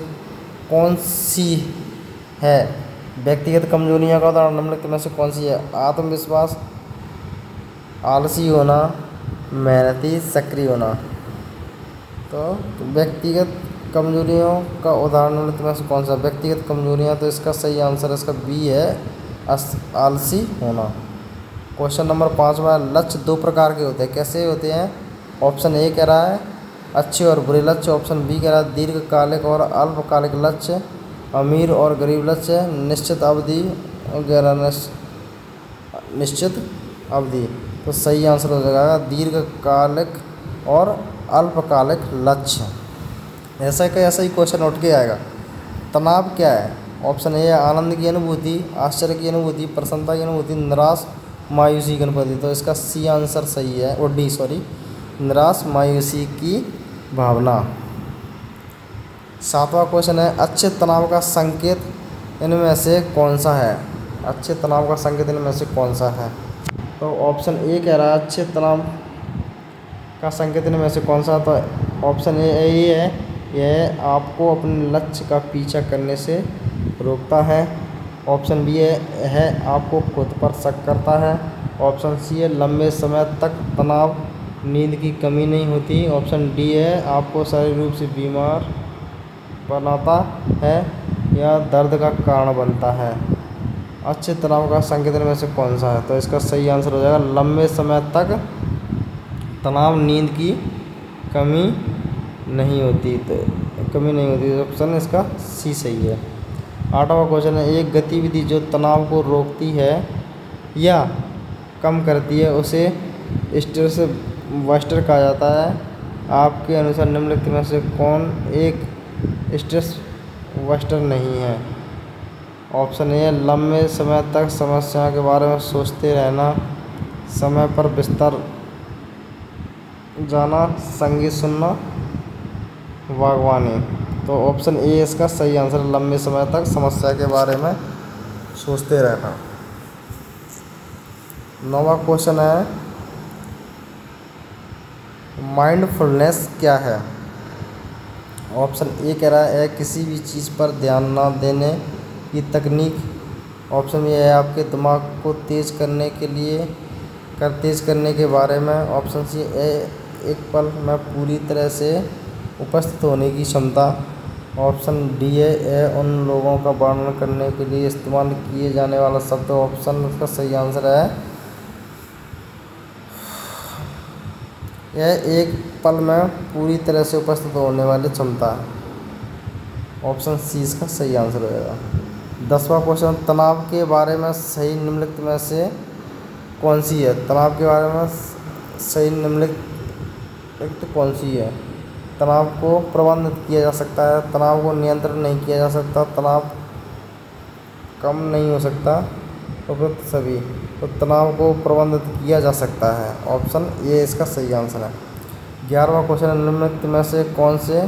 कौन सी है। व्यक्तिगत कमजोरियां का उदाहरण निम्नलिखित में से कौन सी है, आत्मविश्वास, आलसी होना, मेहनती, सक्रिय होना। तो व्यक्तिगत कमजोरियों का उदाहरण निम्नलिखित में से कौन सा, व्यक्तिगत कमजोरियां। तो इसका सही आंसर इसका बी है आलसी होना। क्वेश्चन नंबर 5वां, लक्ष्य दो प्रकार के होते हैं, कैसे होते हैं। ऑप्शन ए कह रहा है अच्छे और बुरे लक्ष्य, ऑप्शन बी कह रहा है दीर्घकालिक और अल्पकालिक लक्ष्य, अमीर और गरीब लक्ष्य, निश्चित अवधि और गैर निश्चित अवधि। तो सही आंसर हो जाएगा दीर्घकालिक और अल्पकालिक लक्ष्य। ऐसा ही क्वेश्चन उठ के आएगा। तनाव क्या है। ऑप्शन ए है आनंद की अनुभूति, आश्चर्य की अनुभूति, प्रसन्नता की अनुभूति, निराश, मायूसी की अनुभूति। तो इसका सी आंसर सही है, और डी सॉरी, निराश मायूसी की भावना। 7वां क्वेश्चन है, अच्छे तनाव का संकेत इनमें से कौन सा है। अच्छे तनाव का संकेत इनमें से कौन सा है। तो ऑप्शन ए कह रहा है अच्छे तनाव का संकेत इनमें से कौन सा। तो ऑप्शन ए ये है, यह आपको अपने लक्ष्य का पीछा करने से रोकता है। ऑप्शन बी है आपको खुद पर शक करता है। ऑप्शन सी है लंबे समय तक तनाव, नींद की कमी नहीं होती। ऑप्शन डी है आपको शारीरिक रूप से बीमार बनाता है या दर्द का कारण बनता है। अच्छे तनाव का संकेत में से कौन सा है। तो इसका सही आंसर हो जाएगा लंबे समय तक तनाव, नींद की कमी नहीं होती। तो कमी नहीं होती, ऑप्शन इसका सी सही है। 8वां क्वेश्चन है, एक गतिविधि जो तनाव को रोकती है या कम करती है उसे स्ट्रेस बस्टर कहा जाता है। आपके अनुसार निम्नलिखित में से कौन एक स्ट्रेस बस्टर नहीं है। ऑप्शन ए लंबे समय तक समस्याओं के बारे में सोचते रहना, समय पर बिस्तर जाना, संगीत सुनना, बागवानी। तो ऑप्शन ए इसका सही आंसर, लंबे समय तक समस्या के बारे में सोचते रहना। 9वां क्वेश्चन है, माइंडफुलनेस क्या है। ऑप्शन ए कह रहा है किसी भी चीज़ पर ध्यान न देने की तकनीक। ऑप्शन बी है आपके दिमाग को तेज़ करने के बारे में। ऑप्शन सी एक पल में पूरी तरह से उपस्थित होने की क्षमता। ऑप्शन डी है ए उन लोगों का वर्णन करने के लिए इस्तेमाल किए जाने वाला शब्द। ऑप्शन का सही आंसर है यह एक पल में पूरी तरह से उपस्थित होने वाली क्षमता है। ऑप्शन सी इसका सही आंसर होगा। 10वां क्वेश्चन, तनाव के बारे में सही निम्नलिखित में से कौन सी है? तनाव के बारे में सही निम्नलिखित कौन सी है? तनाव को प्रबंधित किया जा सकता है, तनाव को नियंत्रण नहीं किया जा सकता, तनाव कम नहीं हो सकता, उपरोक्त सभी। तो तनाव को प्रबंधित किया जा सकता है। ऑप्शन ए इसका सही आंसर है। 11वां क्वेश्चन, निम्नलिखित में से कौन से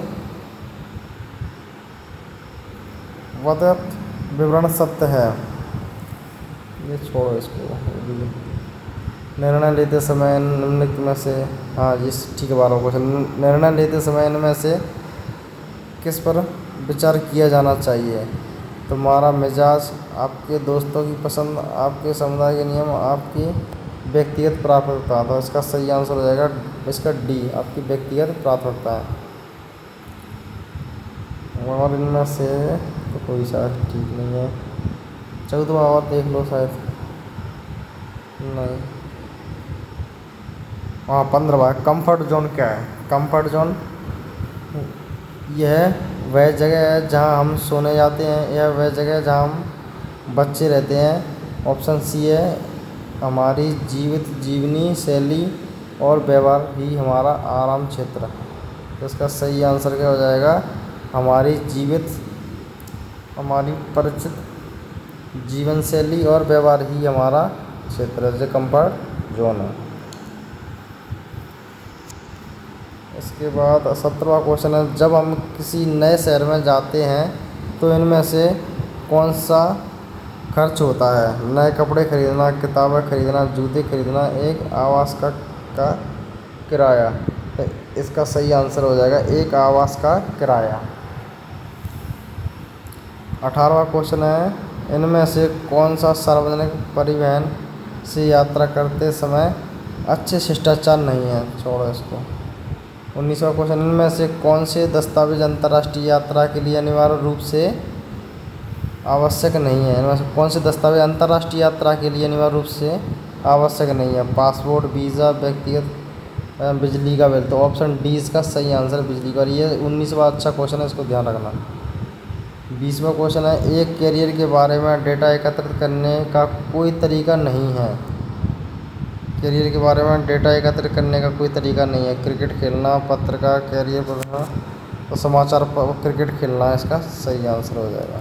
विवरण सत्य है? ये छोड़ो इसको। निर्णय लेते समय निम्नलिखित में से, हाँ जी ठीक है। 12वां क्वेश्चन, निर्णय लेते समय इनमें से किस पर विचार किया जाना चाहिए? तुम्हारा मिजाज, आपके दोस्तों की पसंद, आपके समुदाय के नियम, आपकी व्यक्तिगत प्राथमिकता। तो इसका सही आंसर हो जाएगा इसका डी, आपकी व्यक्तिगत प्राथमिकता है। और इनमें से तो कोई शायद ठीक नहीं है। 14वां और देख लो, शायद नहीं। हाँ 15वां, कंफर्ट जोन क्या है? कंफर्ट जोन यह वह जगह है जहाँ हम सोने जाते हैं, यह वह जगह है जहाँ हम बच्चे रहते हैं। ऑप्शन सी है हमारी जीवनी शैली और व्यवहार ही हमारा आराम क्षेत्र। तो इसका सही आंसर क्या हो जाएगा? हमारी परिचित जीवन शैली और व्यवहार ही हमारा क्षेत्र है, जो कंफर्ट जोन है। इसके बाद 17वां क्वेश्चन है, जब हम किसी नए शहर में जाते हैं तो इनमें से कौन सा खर्च होता है? नए कपड़े खरीदना, किताबें खरीदना, जूते खरीदना, एक आवास का किराया। तो इसका सही आंसर हो जाएगा एक आवास का किराया। 18वां क्वेश्चन है, इनमें से कौन सा सार्वजनिक परिवहन से यात्रा करते समय अच्छे शिष्टाचार नहीं है? छोड़ो इसको। 19वां क्वेश्चन, इनमें से कौन से दस्तावेज अंतर्राष्ट्रीय यात्रा के लिए अनिवार्य रूप से आवश्यक नहीं है? इनमें से कौन से दस्तावेज अंतर्राष्ट्रीय यात्रा के लिए अनिवार्य रूप से आवश्यक नहीं है? पासपोर्ट, वीज़ा, व्यक्तिगत बिजली का बिल। तो ऑप्शन डी इसका सही आंसर है, बिजली का। ये 19वां अच्छा क्वेश्चन है, इसको ध्यान रखना। 20वां क्वेश्चन है, एक कैरियर के बारे में डेटा एकत्रित करने का कोई तरीका नहीं है। करियर के बारे में डेटा एकत्र करने का कोई तरीका नहीं है। क्रिकेट खेलना, पत्रकार, कैरियर पढ़ना, तो समाचार क्रिकेट खेलना इसका सही आंसर हो जाएगा।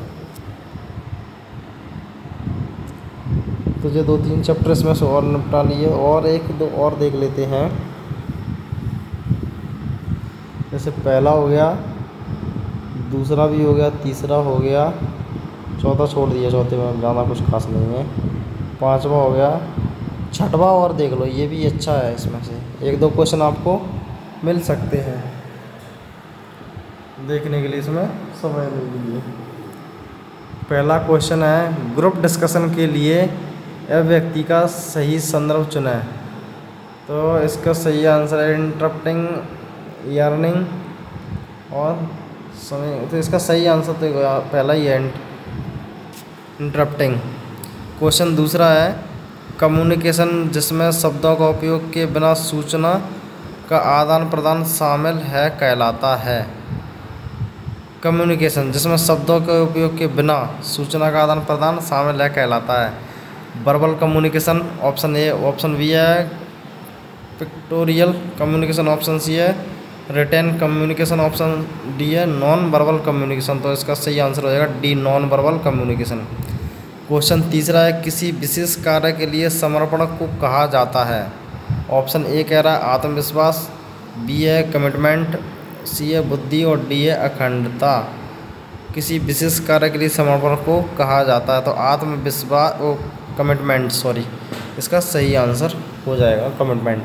तो जो 2-3 चैप्टर इसमें से और निपटा लिए, और 1-2 और देख लेते हैं। जैसे पहला हो गया, दूसरा भी हो गया, तीसरा हो गया, चौथा छोड़ दिया, चौथे में ज़्यादा कुछ खास नहीं है। 5वां हो गया, 6वां और देख लो, ये भी अच्छा है। इसमें से 1-2 क्वेश्चन आपको मिल सकते हैं देखने के लिए, इसमें समय ले लीजिए। पहला क्वेश्चन है, ग्रुप डिस्कशन के लिए यह व्यक्ति का सही संदर्भ चुनें। तो इसका सही आंसर है इंटरप्टिंग, अर्निंग और समय। तो इसका सही आंसर तो पहला ही है, इंटरप्टिंग। क्वेश्चन दूसरा है, कम्युनिकेशन जिसमें शब्दों का उपयोग के बिना सूचना का आदान प्रदान शामिल है कहलाता है। कम्युनिकेशन जिसमें शब्दों के उपयोग के बिना सूचना का आदान प्रदान शामिल है कहलाता है। Verbal communication option A, option B है पिक्टोरियल कम्युनिकेशन, ऑप्शन सी है रिटेन कम्युनिकेशन, ऑप्शन डी है नॉन वर्बल कम्युनिकेशन। तो इसका सही आंसर हो जाएगा D, non verbal communication. Question तीसरा है, किसी विशेष कार्य के लिए समर्पण को कहा जाता है। ऑप्शन ए कह रहा है आत्मविश्वास, बी है कमिटमेंट, सी है बुद्धि और डी है अखंडता। किसी विशेष कार्य के लिए समर्पण को कहा जाता है, तो आत्मविश्वास ओ कमिटमेंट, सॉरी, इसका सही आंसर हो जाएगा कमिटमेंट।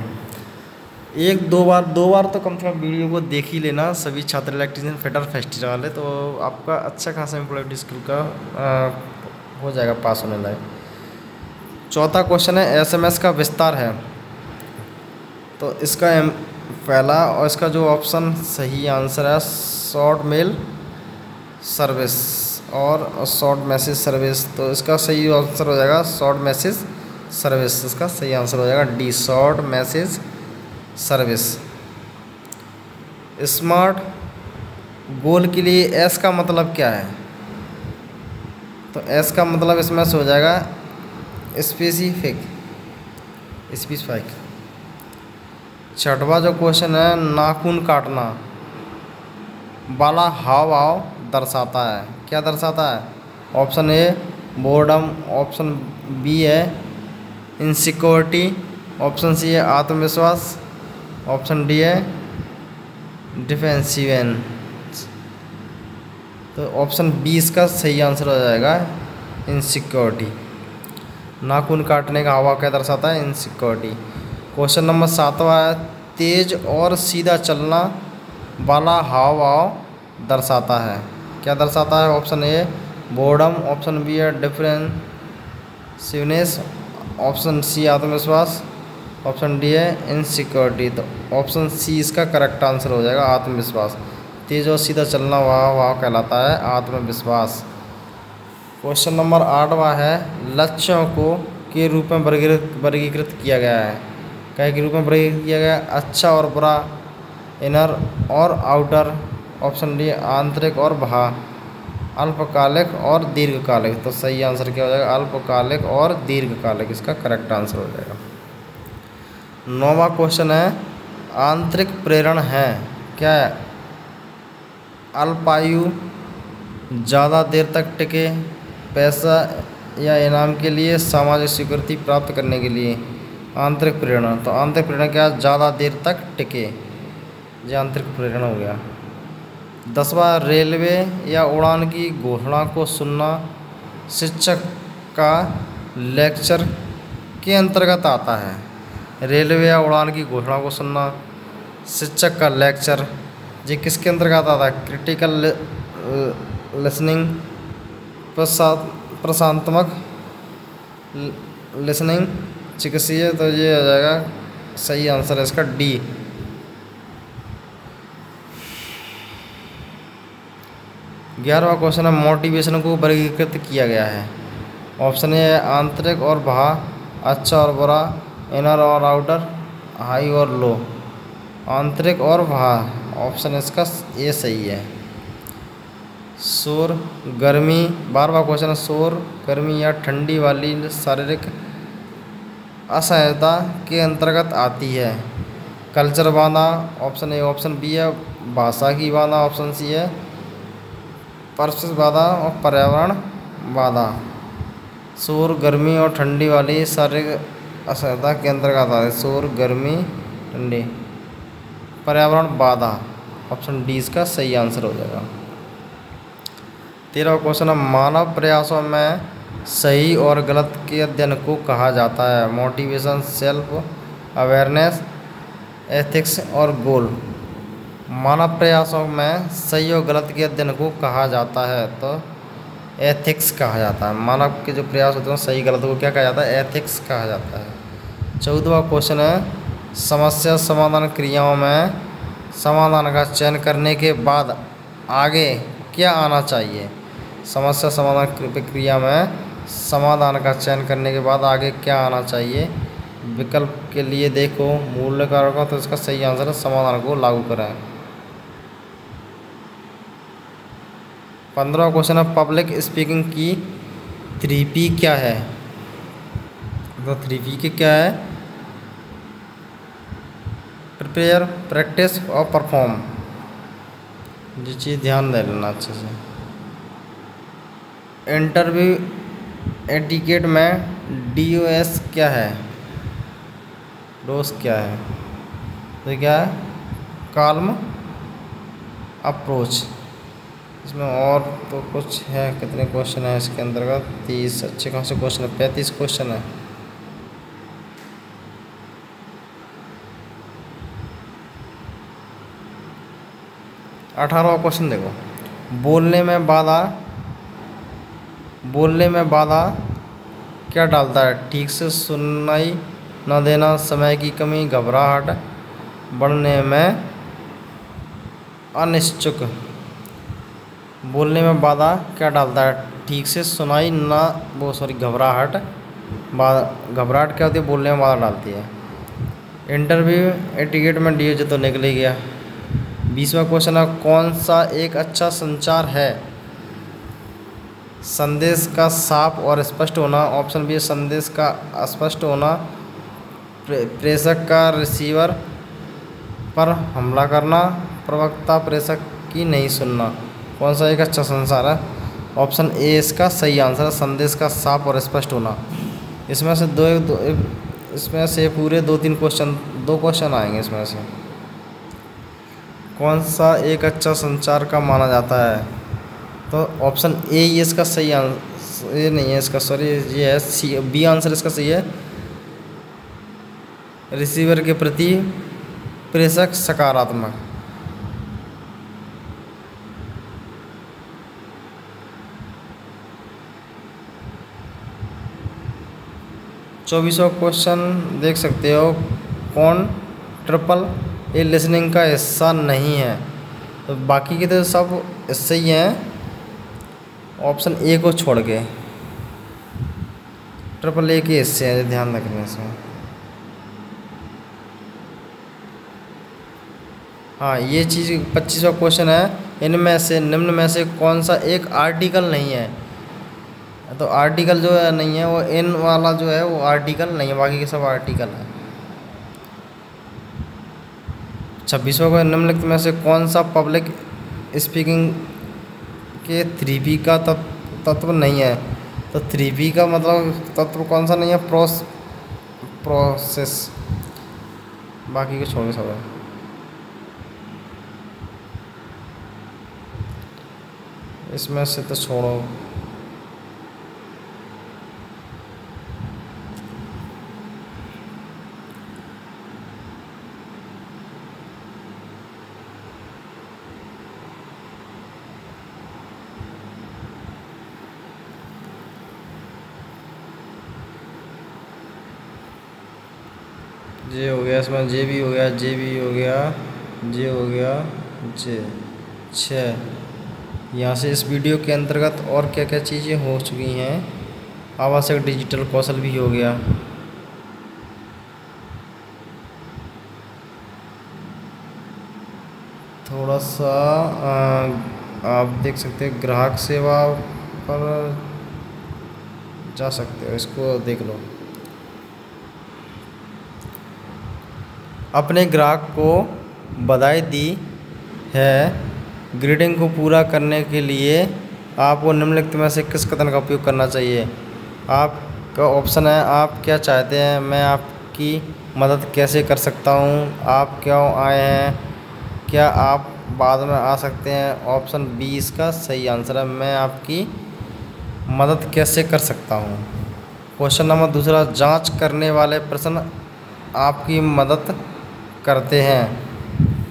1-2 बार तो कम से कम वीडियो को देख ही लेना सभी छात्र इलेक्ट्रीशियन फिटर फेस्टिवल है, तो आपका अच्छा खासा एम्प्लॉयड स्किल का हो जाएगा पास होने लायक। चौथा क्वेश्चन है, एसएमएस का विस्तार है। तो इसका पहला और इसका जो ऑप्शन सही आंसर है शॉर्ट मेल सर्विस और शॉर्ट मैसेज सर्विस। तो इसका सही आंसर हो जाएगा शॉर्ट मैसेज सर्विस। इसका सही आंसर हो जाएगा D, short message service. Smart गोल के लिए एस का मतलब क्या है? तो एस का मतलब इसमें से हो जाएगा स्पेसिफिक। छठवां जो क्वेश्चन है, नाखून काटना वाला हाव भाव दर्शाता है, क्या दर्शाता है? Option A boredom, option B है इनसिक्योरिटी, ऑप्शन सी है आत्मविश्वास, ऑप्शन डी है डिफेंसिवेंस। तो ऑप्शन बी इसका सही आंसर हो जाएगा इनसिक्योरिटी। नाखून काटने का हाव क्या दर्शाता है? इनसिक्योरिटी। क्वेश्चन नंबर 7वां है, तेज और सीधा चलना वाला हाव भाव दर्शाता है, क्या दर्शाता है? Option A boredom, option B है डिफेंसिवनेस, ऑप्शन सी आत्मविश्वास, ऑप्शन डी है इनसिक्योरिटी। तो ऑप्शन सी इसका करेक्ट आंसर हो जाएगा आत्मविश्वास। तेज और सीधा चलना वाह कहलाता है आत्मविश्वास। क्वेश्चन नंबर 8वां है, लक्ष्यों को के रूप में वर्गीकृत किया गया है, क्या के रूप में वर्गीकृत किया गया है? अच्छा और बुरा, इनर और आउटर, ऑप्शन डी आंतरिक और बाह्य, अल्पकालिक और दीर्घकालिक। तो सही आंसर क्या हो जाएगा? अल्पकालिक और दीर्घकालिक, इसका करेक्ट आंसर हो जाएगा। 9वां क्वेश्चन है, आंतरिक प्रेरण है क्या है? अल्पायु, ज़्यादा देर तक टिके, पैसा या इनाम के लिए, सामाजिक स्वीकृति प्राप्त करने के लिए। आंतरिक प्रेरणा, तो आंतरिक प्रेरणा क्या? ज़्यादा देर तक टिके, ये आंतरिक प्रेरणा हो गया। 10वां, रेलवे या उड़ान की घोषणा को सुनना शिक्षक का लेक्चर के अंतर्गत आता है। रेलवे या उड़ान की घोषणा को सुनना, शिक्षक का लेक्चर, ये किसके अंतर्गत आता है? क्रिटिकल लिसनिंग, प्रशांतमक लिसनिंग, चिकित्सीय। तो ये आ जाएगा सही आंसर है इसका डी। 11वां क्वेश्चन है, मोटिवेशन को वर्गीकृत किया गया है। ऑप्शन ए है आंतरिक और बाह्य, अच्छा और बुरा, इनर और आउटर, हाई और लो। आंतरिक और बाह्य, ऑप्शन इसका ए सही है। शोर, गर्मी, 12वां क्वेश्चन है, शोर, गर्मी या ठंडी वाली शारीरिक असहायता के अंतर्गत आती है। कल्चर बाधा, ऑप्शन ए, ऑप्शन बी है भाषा की बाधा, ऑप्शन सी है परिस्थिति बाधा और पर्यावरण बाधा। शोर, गर्मी और ठंडी वाली शारीरिक असहायता के अंतर्गत आता है। शोर, गर्मी, ठंडी, पर्यावरण बाधा, ऑप्शन डी इसका सही आंसर हो जाएगा। 13वां क्वेश्चन है, मानव प्रयासों में सही और गलत के अध्ययन को कहा जाता है। मोटिवेशन, सेल्फ अवेयरनेस, एथिक्स और गोल। मानव प्रयासों में सही और गलत के अध्ययन को कहा जाता है, तो एथिक्स कहा जाता है। मानव के जो प्रयास होते हैं सही गलत को क्या कहा जाता है? एथिक्स कहा जाता है। 14वां क्वेश्चन है, समस्या समाधान क्रियाओं में समाधान का चयन करने के बाद आगे क्या आना चाहिए? समस्या समाधान प्रक्रिया में समाधान का चयन करने के बाद आगे क्या आना चाहिए? विकल्प के लिए देखो मूल्य कारकों, तो इसका सही आंसर है समाधान को लागू करें। 15वां क्वेश्चन है, पब्लिक स्पीकिंग की 3P क्या है? तो 3P के क्या है? प्रिपेयर, प्रैक्टिस और परफॉर्म। ये चीज़ ध्यान दे लेना अच्छे से। इंटरव्यू एटिकेट में DOS क्या है? डोस क्या है? तो क्या है? Calm approach. इसमें और तो कुछ है, कितने क्वेश्चन है इसके अंतर्गत? 30 अच्छे खासे क्वेश्चन है, 35 क्वेश्चन है। अठारहवां क्वेश्चन देखो, बोलने में बाधा क्या डालता है? ठीक से सुनाई न देना, समय की कमी, घबराहट, बढ़ने में अनिश्चुक। बोलने में बाधा क्या डालता है? ठीक से सुनाई ना, वो सॉरी घबराहट। घबराहट क्या होती है? बोलने में बाधा डालती है। इंटरव्यू एटिकेट में डी तो निकल ही गया। 20वां क्वेश्चन है, कौन सा एक अच्छा संचार है? संदेश का साफ और स्पष्ट होना। ऑप्शन बी, संदेश का अस्पष्ट होना। प्रेषक का रिसीवर पर हमला करना। प्रवक्ता प्रेषक की नहीं सुनना। कौन सा एक अच्छा संचार है? ऑप्शन ए इसका सही आंसर है, संदेश का साफ और स्पष्ट होना। इसमें से इसमें से पूरे 2-3 क्वेश्चन, 2 क्वेश्चन आएंगे इसमें से। कौन सा एक अच्छा संचार का माना जाता है? तो ऑप्शन ए ये इसका सही आंसर, ये नहीं है इसका, सॉरी ये है सी, बी आंसर इसका सही है। रिसीवर के प्रति प्रेषक सकारात्मक। चौबीसवां क्वेश्चन देख सकते हो, कौन ट्रिपल ए लिसनिंग का हिस्सा नहीं है? तो बाकी के तो सब इससे ही हैं, ऑप्शन ए को छोड़ के। ट्रिपल ए के हिस्से हैं, ध्यान रखने से। हाँ, ये चीज़ 25वां क्वेश्चन है, इनमें से निम्न में से कौन सा एक आर्टिकल नहीं है? तो आर्टिकल जो है नहीं है, वो इन वाला जो है वो आर्टिकल नहीं है, बाकी के सब आर्टिकल है। 26वां को, निम्नलिखित में से कौन सा पब्लिक स्पीकिंग के 3P का तत्व नहीं है? तो 3P का मतलब तत्व कौन सा नहीं है? प्रोसेस। बाकी के छोड़ के सब है। इसमें से तो छोड़ो। जे हो गया, इसमें जे भी हो गया, जे भी हो गया, जे हो गया, जे 6। यहाँ से इस वीडियो के अंतर्गत और क्या क्या चीज़ें हो चुकी हैं? आवश्यक डिजिटल कौशल भी हो गया। थोड़ा सा आप देख सकते हैं, ग्राहक सेवा पर जा सकते हो, इसको देख लो। अपने ग्राहक को बधाई दी है। ग्रीडिंग को पूरा करने के लिए आपको निम्नलिखित में से किस कथन का उपयोग करना चाहिए? आपका ऑप्शन है, आप क्या चाहते हैं, मैं आपकी मदद कैसे कर सकता हूँ, आप क्यों आए हैं, क्या आप बाद में आ सकते हैं। ऑप्शन बी इसका सही आंसर है, मैं आपकी मदद कैसे कर सकता हूँ। क्वेश्चन नंबर 2, जांच करने वाले प्रश्न आपकी मदद करते हैं।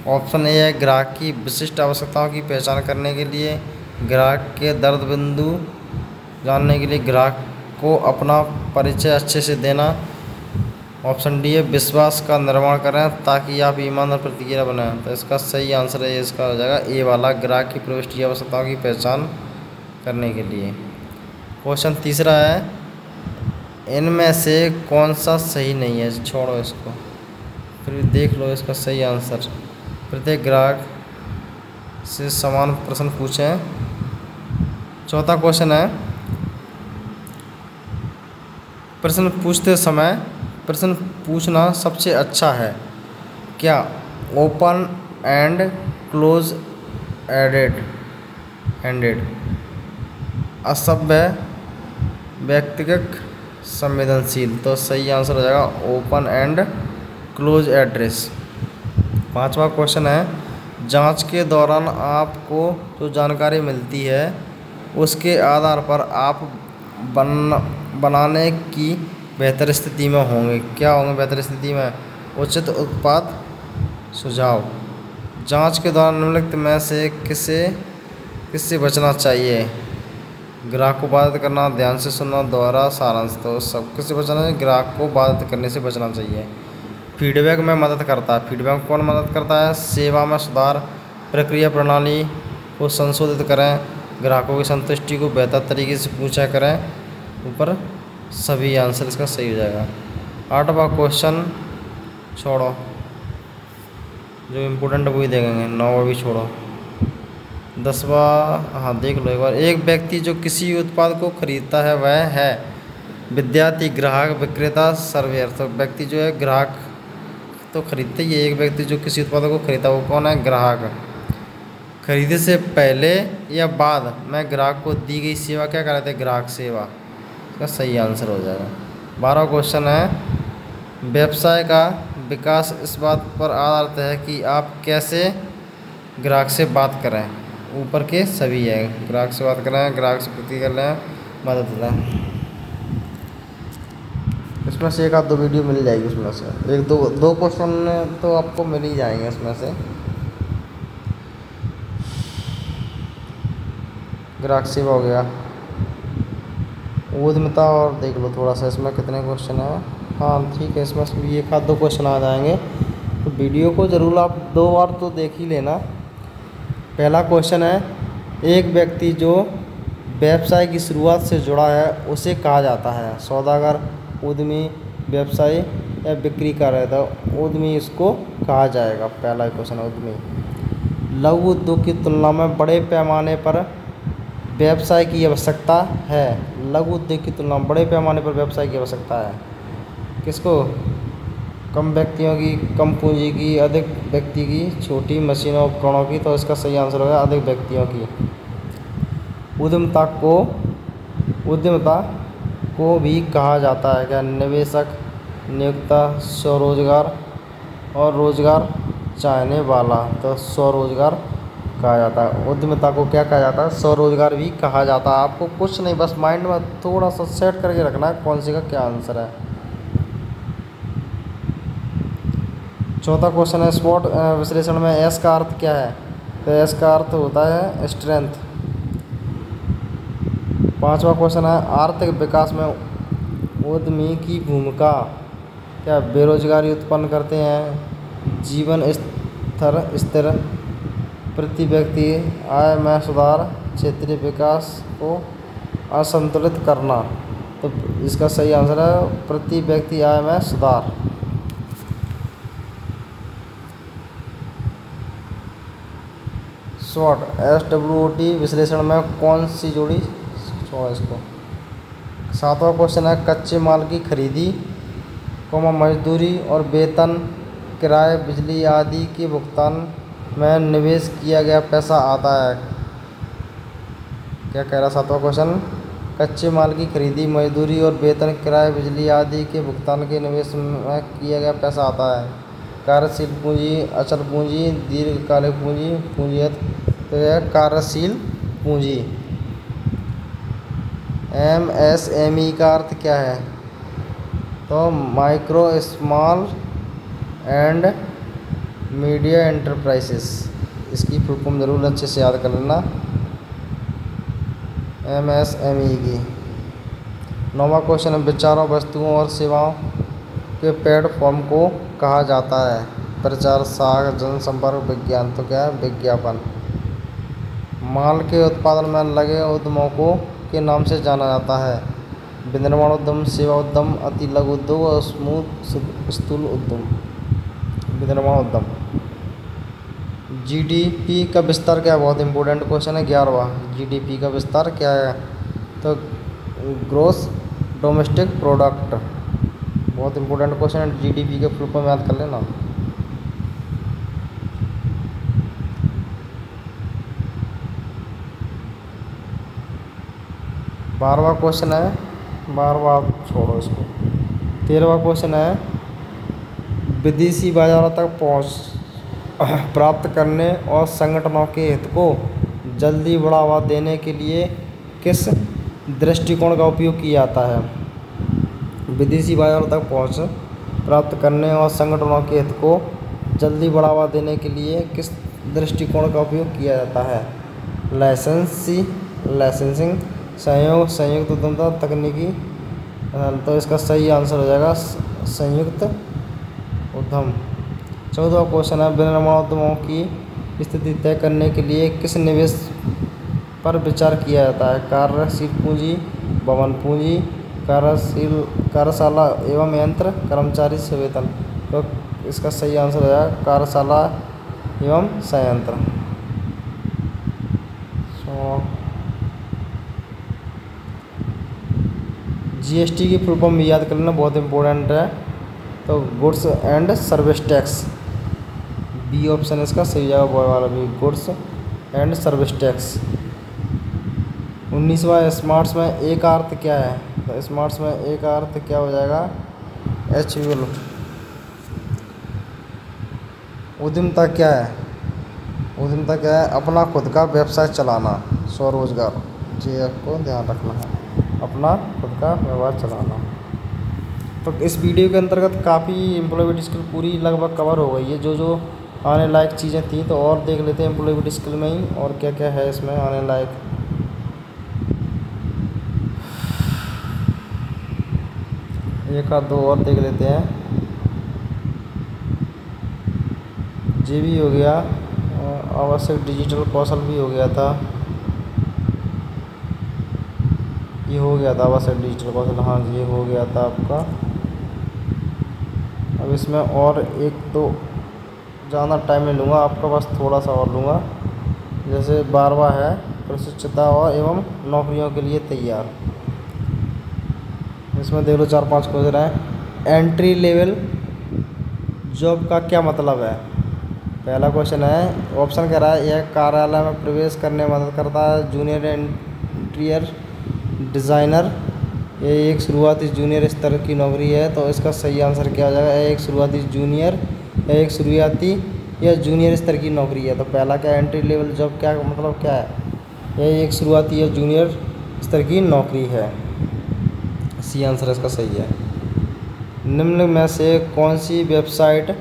ऑप्शन ए है, ग्राहक की विशिष्ट आवश्यकताओं की पहचान करने के लिए, ग्राहक के दर्द बिंदु जानने के लिए, ग्राहक को अपना परिचय अच्छे से देना। ऑप्शन डी है, विश्वास का निर्माण करें ताकि आप ईमानदार प्रतिक्रिया बनाएं। तो इसका सही आंसर है, इसका हो जाएगा ए वाला, ग्राहक की प्रविष्टि आवश्यकताओं की पहचान करने के लिए। क्वेश्चन 3 है, इनमें से कौन सा सही नहीं है? छोड़ो इसको, फिर देख लो इसका सही आंसर। प्रत्येक ग्राहक से समान प्रश्न पूछें। 4था क्वेश्चन है, प्रश्न पूछते समय प्रश्न पूछना सबसे अच्छा है क्या? ओपन एंड क्लोज एंडेड, असभ्य, व्यक्तिगत, संवेदनशील। तो सही आंसर हो जाएगा ओपन एंड क्लोज एड्रेस। 5वां क्वेश्चन है, जांच के दौरान आपको जो जानकारी मिलती है उसके आधार पर आप बनाने की बेहतर स्थिति में होंगे। क्या होंगे बेहतर स्थिति में? उचित उत्पाद सुझाव। जांच के दौरान निम्नलिखित में से किससे बचना चाहिए? ग्राहक को बाधित करना, ध्यान से सुनना, दोहरा सारांश। तो सब किससे बचना चाहिए? ग्राहक को बाधित करने से बचना चाहिए। फीडबैक में मदद करता है। फीडबैक कौन मदद करता है? सेवा में सुधार, प्रक्रिया प्रणाली को संशोधित करें, ग्राहकों की संतुष्टि को बेहतर तरीके से पूछा करें। ऊपर सभी आंसर इसका सही हो जाएगा। 8वां क्वेश्चन छोड़ो, जो इम्पोर्टेंट है वही देखेंगे, 9वां भी छोड़ो। 10वां हाँ देख लो एक बार। एक व्यक्ति जो किसी उत्पाद को खरीदता है वह है विद्यार्थी, ग्राहक, विक्रेता, सर्वेयर। तो व्यक्ति जो है ग्राहक तो खरीदते ही है। एक व्यक्ति जो किसी उत्पाद को खरीदता है वो कौन है? ग्राहक। खरीदने से पहले या बाद में ग्राहक को दी गई सेवा क्या कहलाती है? ग्राहक सेवा। इसका सही आंसर हो जाएगा। 12वां क्वेश्चन है व्यवसाय का विकास इस बात पर आधारित है कि आप कैसे ग्राहक से बात करें। ऊपर के सभी है, ग्राहक से बात करें, ग्राहक से प्रतिक्रिया लें, मदद लें। इसमें से एक आध दो वीडियो मिल जाएगी, उसमें से एक दो क्वेश्चन तो आपको मिल ही जाएंगे इसमें से। ग्राहक सेवा हो गया, उद्यमिता और देख लो थोड़ा सा इसमें कितने क्वेश्चन है। हाँ ठीक है, इसमें से भी एक आध दो क्वेश्चन आ जाएंगे, तो वीडियो को ज़रूर आप 2 बार तो देख ही लेना। पहला क्वेश्चन है एक व्यक्ति जो व्यवसाय की शुरुआत से जुड़ा है उसे कहा जाता है? सौदागर, उद्यमी, व्यवसायी या बिक्री कर रहा था? उद्यमी इसको कहा जाएगा। पहला क्वेश्चन है उद्यमी। लघु उद्योग की तुलना में बड़े पैमाने पर व्यवसाय की आवश्यकता है। लघु उद्योग की तुलना में बड़े पैमाने पर व्यवसाय की आवश्यकता है किसको? कम व्यक्तियों की, कम पूंजी की, अधिक व्यक्ति की, छोटी मशीनों उपकरणों की। तो इसका सही आंसर होगा अधिक व्यक्तियों की। उद्यमिता को भी कहा जाता है क्या? निवेशक, नियोक्ता, स्वरोजगार और रोजगार चाहने वाला। तो स्वरोजगार कहा जाता है। उद्यमिता को क्या कहा जाता है? स्वरोजगार भी कहा जाता है। आपको कुछ नहीं, बस माइंड में थोड़ा सा सेट करके रखना है कौन सी का क्या आंसर है। चौथा क्वेश्चन है SWOT विश्लेषण में एस का अर्थ क्या है? तो एस का अर्थ होता है स्ट्रेंथ। 5वां क्वेश्चन है आर्थिक विकास में उद्यमी की भूमिका क्या? बेरोजगारी उत्पन्न करते हैं, जीवन स्तर, प्रति व्यक्ति आय में सुधार, क्षेत्रीय विकास को असंतुलित करना। तो इसका सही आंसर है प्रति व्यक्ति आय में सुधार। SWOT SWOT विश्लेषण में कौन सी जोड़ी? छोड़ो इसको। 7वां क्वेश्चन है कच्चे माल की खरीदी, मजदूरी और वेतन, किराए, बिजली आदि के भुगतान में निवेश किया गया पैसा आता है। क्या कह रहा 7वां क्वेश्चन? कच्चे माल की खरीदी, मजदूरी और वेतन, किराए, बिजली आदि के भुगतान के निवेश में किया गया पैसा आता है। कार्यशील पूंजी, अचल पूंजी, दीर्घकालिक पूंजी, पूंजीगत। तो यह कार्यशील पूंजी। MSME का अर्थ क्या है? तो micro, small and media enterprises. इसकी फुल फॉर्म जरूर अच्छे से याद कर लेना MSME की। 9वां क्वेश्चन है विचारों, वस्तुओं और सेवाओं के प्लेटफॉर्म को कहा जाता है? प्रचार, साख, जनसंपर्क, विज्ञान। तो क्या है? विज्ञापन। माल के उत्पादन में लगे उद्यमों को के नाम से जाना जाता है? विनिर्माण उद्यम, सेवा उद्यम, अति लघु उद्योग और स्थूल उद्यम। विनिर्माण उद्यम। GDP का विस्तार क्या है? बहुत इंपॉर्टेंट क्वेश्चन है। 11वां GDP का विस्तार क्या है? तो ग्रोस डोमेस्टिक प्रोडक्ट। बहुत इंपॉर्टेंट क्वेश्चन है। GDP के फुल फॉर्म याद कर लेना। बारहवां क्वेश्चन है, 12वां छोड़ो इसको। 13वां क्वेश्चन है विदेशी बाजारों तक पहुंच प्राप्त करने और संगठनों के हित को जल्दी बढ़ावा देने के लिए किस दृष्टिकोण का उपयोग किया जाता है? विदेशी बाजारों तक पहुंच प्राप्त करने और संगठनों के हित को जल्दी बढ़ावा देने के लिए किस दृष्टिकोण का उपयोग किया जाता है? लाइसेंसिंग, सहयोग, संयुक्त उद्यमिता, तकनीकी। तो इसका सही आंसर हो जाएगा संयुक्त उद्यम। 14वां क्वेश्चन है विनिर्माण उद्यमों की स्थिति तय करने के लिए किस निवेश पर विचार किया जाता है? कार्यशील पूंजी, भवन पूंजी, कार्यशाला एवं यंत्र, कर्मचारी से वेतन। तो इसका सही आंसर हो जाएगा कार्यशाला एवं संयंत्र। जीएसटी की फुल फॉर्म याद कर लेना, बहुत इंपॉर्टेंट है। तो goods and service tax, B option इसका सही जाएगा, बॉय वाला भी, गुड्स एंड सर्विस टैक्स। 19वां स्मार्ट्स में एक अर्थ क्या है? तो स्मार्ट्स में एक अर्थ क्या हो जाएगा? अचीवेबल। उद्यमिता क्या है? उद्यमिता क्या है? अपना खुद का व्यवसाय चलाना, स्वरोजगार। ये आपको ध्यान रखना है, अपना खुद का व्यवसाय चलाना। तो इस वीडियो के अंतर्गत काफ़ी एम्प्लॉयबिलिटी स्किल पूरी लगभग कवर हो गई है। जो आने लायक चीज़ें थी तो और देख लेते हैं एम्प्लॉयबिलिटी स्किल में ही, और क्या क्या है इसमें आने लायक। एक आध दो और देख लेते हैं। ये भी हो गया, आवश्यक डिजिटल कौशल भी हो गया था, ये हो गया था आवश्यक डिजिटल कौशल, हाँ ये हो गया था आपका। अब इसमें और एक दो, ज़्यादा टाइम नहीं लूँगा आपका, बस थोड़ा सा और लूँगा। जैसे 12वां है, प्रशिक्षुता और एवं नौकरियों के लिए तैयार। इसमें देख लो 4-5 क्वेश्चन हैं। एंट्री लेवल जॉब का क्या मतलब है? पहला क्वेश्चन है, ऑप्शन कह रहा है यह कार्यालय में प्रवेश करने में मदद करता है। जूनियर इंटीरियर डिज़ाइनर, ये एक शुरुआती जूनियर स्तर की नौकरी है। तो इसका सही आंसर क्या हो जाएगा? एक शुरुआती जूनियर, एक शुरुआती या जूनियर स्तर की नौकरी है। तो पहला क्या, एंट्री लेवल जॉब क्या मतलब क्या है? यह एक शुरुआती या जूनियर स्तर की नौकरी है। सी आंसर इसका सही है। निम्न में से कौन सी वेबसाइट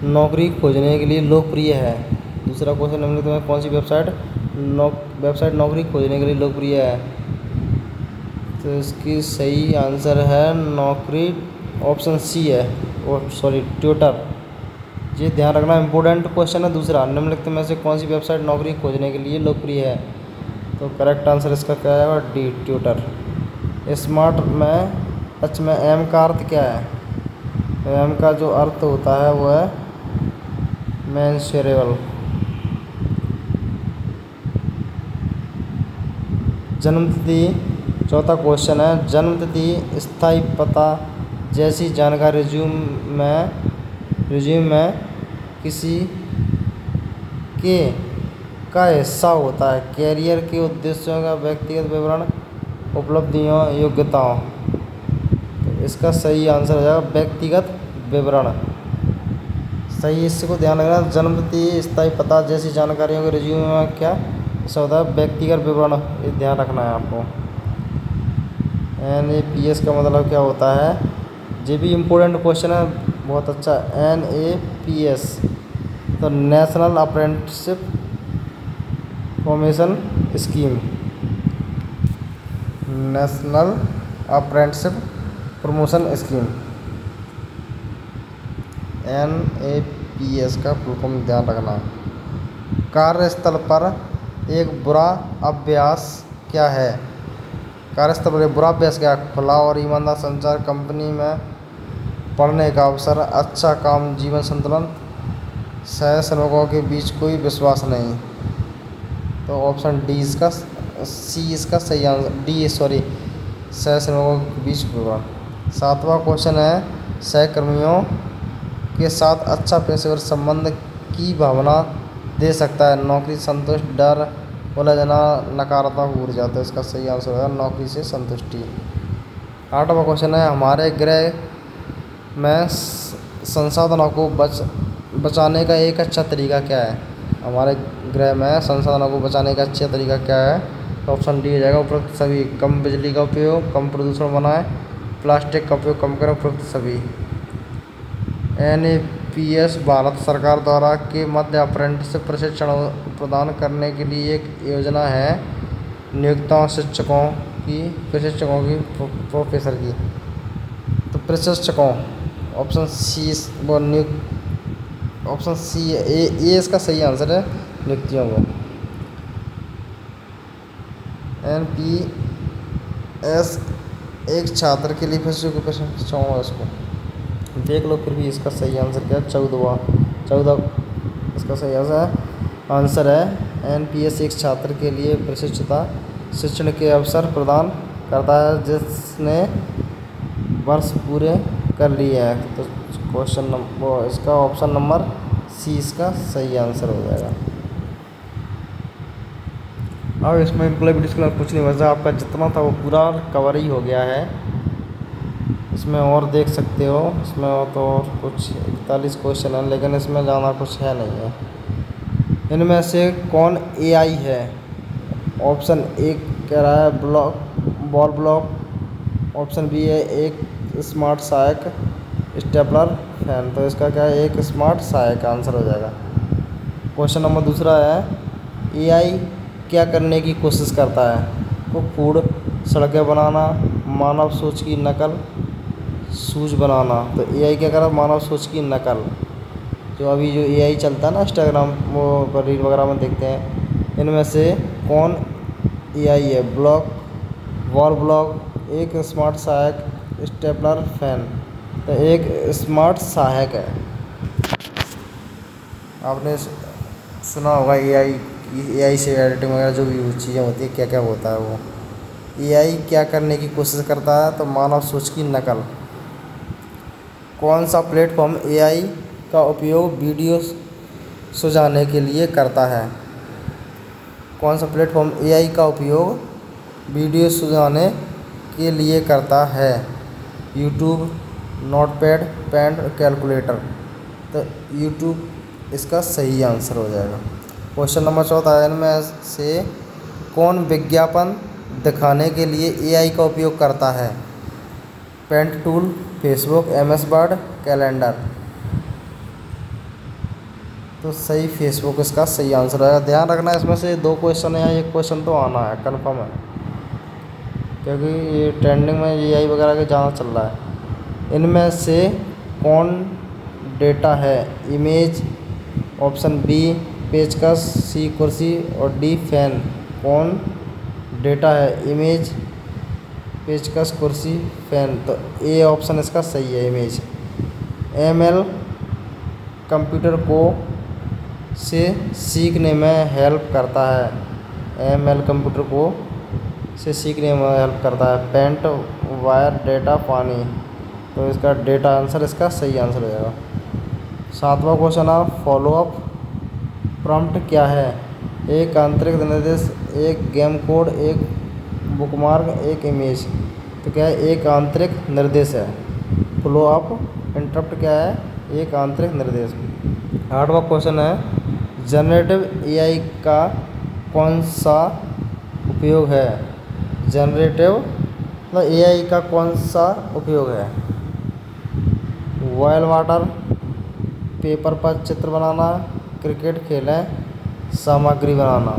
नौकरी खोजने के लिए लोकप्रिय है? दूसरा क्वेश्चन, निम्नलिखित में कौन सी वेबसाइट नौकरी खोजने के लिए लोकप्रिय है? तो इसकी सही आंसर है नौकरी, ऑप्शन सी है, ट्विटर। ये ध्यान रखना, इंपॉर्टेंट क्वेश्चन है। दूसरा, निम्नलिखित में से कौन सी वेबसाइट नौकरी खोजने के लिए लोकप्रिय है? तो करेक्ट आंसर इसका क्या है? D, Twitter. स्मार्ट में एच में एम का अर्थ क्या है? एम का जो अर्थ होता है वो है मेंसुरेबल। जन्मतिथि, चौथा क्वेश्चन है, जन्मतिथि, स्थायी पता जैसी जानकारी रिज्यूम में किसी के का हिस्सा होता है? कैरियर के उद्देश्यों का व्यक्तिगत विवरण, उपलब्धियों, योग्यताओं। तो इसका सही आंसर हो जाएगा व्यक्तिगत विवरण। सही, इसको ध्यान रखना। जन्मतिथि, स्थायी पता जैसी जानकारियों के रिज्यूम में क्या हिस्सा होता है? व्यक्तिगत विवरण, ये ध्यान रखना है आपको। NAPS का मतलब क्या होता है? ये भी इम्पोर्टेंट क्वेश्चन है, बहुत अच्छा। NAPS तो national apprenticeship promotion scheme, national apprenticeship promotion scheme, NAPS का फुल फॉर्म ध्यान रखना। कार्यस्थल पर एक बुरा अभ्यास क्या है? कार्यस्थल पर एक बुरा अभ्यास क्या है? खुला और ईमानदार संचार, कंपनी में पढ़ने का अवसर, अच्छा काम जीवन संतुलन, सह श्रमिकों के बीच कोई विश्वास नहीं। तो ऑप्शन डी इसका, सी इसका सही आंसर, डी सह श्रमिकों के बीच विश्वास। 7वां क्वेश्चन है, सहकर्मियों के साथ अच्छा पेशेवर संबंध की भावना दे सकता है? नौकरी संतुष्ट, डर, उलझना, नकारात्मक ऊर्जा। तो इसका सही आंसर होगा नौकरी से संतुष्टि। 8वां क्वेश्चन है, हमारे ग्रह में संसाधनों को बचाने का एक अच्छा तरीका क्या है? हमारे ग्रह में संसाधनों को बचाने का अच्छा तरीका क्या है? तो ऑप्शन डी हो जाएगा उपरोक्त सभी। कम बिजली का उपयोग, कम प्रदूषण बनाए, प्लास्टिक का उपयोग कम करें, उपरोक्त सभी। NAPS भारत सरकार द्वारा के मध्य अप्रेंटिसशिप प्रशिक्षण प्रदान करने के लिए एक योजना है। नियोक्ताओं, शिक्षकों की, प्रशिक्षकों की, प्रोफेसर की। तो प्रशिक्षकों, ऑप्शन सी वो ऑप्शन सी ए इसका सही आंसर है, नियुक्तियों को। एस एक छात्र के लिए, फिर से क्वेश्चन चाहूँगा इसको देख लो। फिर भी इसका सही आंसर क्या है? 14 इसका सही आंसर है NPS एक छात्र के लिए प्रशिक्षुता शिक्षण के अवसर प्रदान करता है जिसने वर्ष पूरे कर लिए हैं। तो क्वेश्चन नंबर इसका ऑप्शन नंबर सी इसका सही आंसर हो जाएगा। अब इसमें एम्प्लॉय डिस्क्लोजर कुछ नहीं बचा, आपका जितना था वो पूरा कवर ही हो गया है। इसमें और देख सकते हो, इसमें और तो और कुछ 41 क्वेश्चन है, लेकिन इसमें ज़्यादा कुछ है नहीं है। इनमें से कौन AI है? ऑप्शन ए कह रहा है बॉल ब्लॉक, ऑप्शन बी है एक स्मार्ट सहायक स्टेपलर फैन। तो इसका क्या है? एक स्मार्ट सहायक आंसर हो जाएगा। क्वेश्चन नंबर दूसरा है AI क्या करने की कोशिश करता है? कुक फूड, सड़कें बनाना, मानव सोच की नकल, सूझ बनाना। तो AI क्या कर रहा है? मानव सोच की नकल। जो अभी जो AI चलता है ना इंस्टाग्राम वो पर रील वगैरह में देखते हैं, इनमें से कौन AI है? वॉल ब्लॉक, एक स्मार्ट सहायक स्टेपलर फैन। तो एक स्मार्ट सहायक है। आपने सुना होगा AI से एडिटिंग वगैरह जो भी चीज़ें होती है क्या क्या होता है वो। AI क्या करने की कोशिश करता है? तो मानव सोच की नकल। कौन सा प्लेटफॉर्म AI का उपयोग वीडियो सुझाने के लिए करता है? कौन सा प्लेटफॉर्म AI का उपयोग वीडियो सुझाने के लिए करता है? YouTube, Notepad, pen, calculator. तो यूट्यूब इसका सही आंसर हो जाएगा। क्वेश्चन नंबर 14 है इनमें से कौन विज्ञापन दिखाने के लिए AI का उपयोग करता है? Paint tool, Facebook, MS Word, calendar. तो सही फेसबुक इसका सही आंसर है। ध्यान रखना इसमें से 2 क्वेश्चन है, 1 क्वेश्चन तो आना है कन्फर्म है, क्योंकि ये ट्रेंडिंग में AI वगैरह के ज़्यादा चल रहा है। इनमें से कौन डेटा है? इमेज, ऑप्शन बी पेचकस, सी कुर्सी और डी फैन। कौन डेटा है? इमेज, पेचकस, कुर्सी, फैन। तो ए ऑप्शन इसका सही है, इमेज। ML कंप्यूटर को से सीखने में हेल्प करता है। ML कंप्यूटर को से सीखने में हेल्प करता है। पेंट, वायर, डेटा, पानी। तो इसका डेटा आंसर इसका सही आंसर हो जाएगा। 7वां क्वेश्चन है फॉलोअप प्रॉम्प्ट क्या है? एक आंतरिक निर्देश, एक गेम कोड, एक बुकमार्क, एक इमेज। तो क्या है? एक आंतरिक निर्देश है। फॉलोअप इंटरप्ट क्या है? एक आंतरिक निर्देश। 8वां क्वेश्चन है जनरेटिव AI का कौन सा उपयोग है? जनरेटिव मतलब AI का कौन सा उपयोग है? बॉयल वाटर, पेपर पर चित्र बनाना, क्रिकेट खेलें, सामग्री बनाना।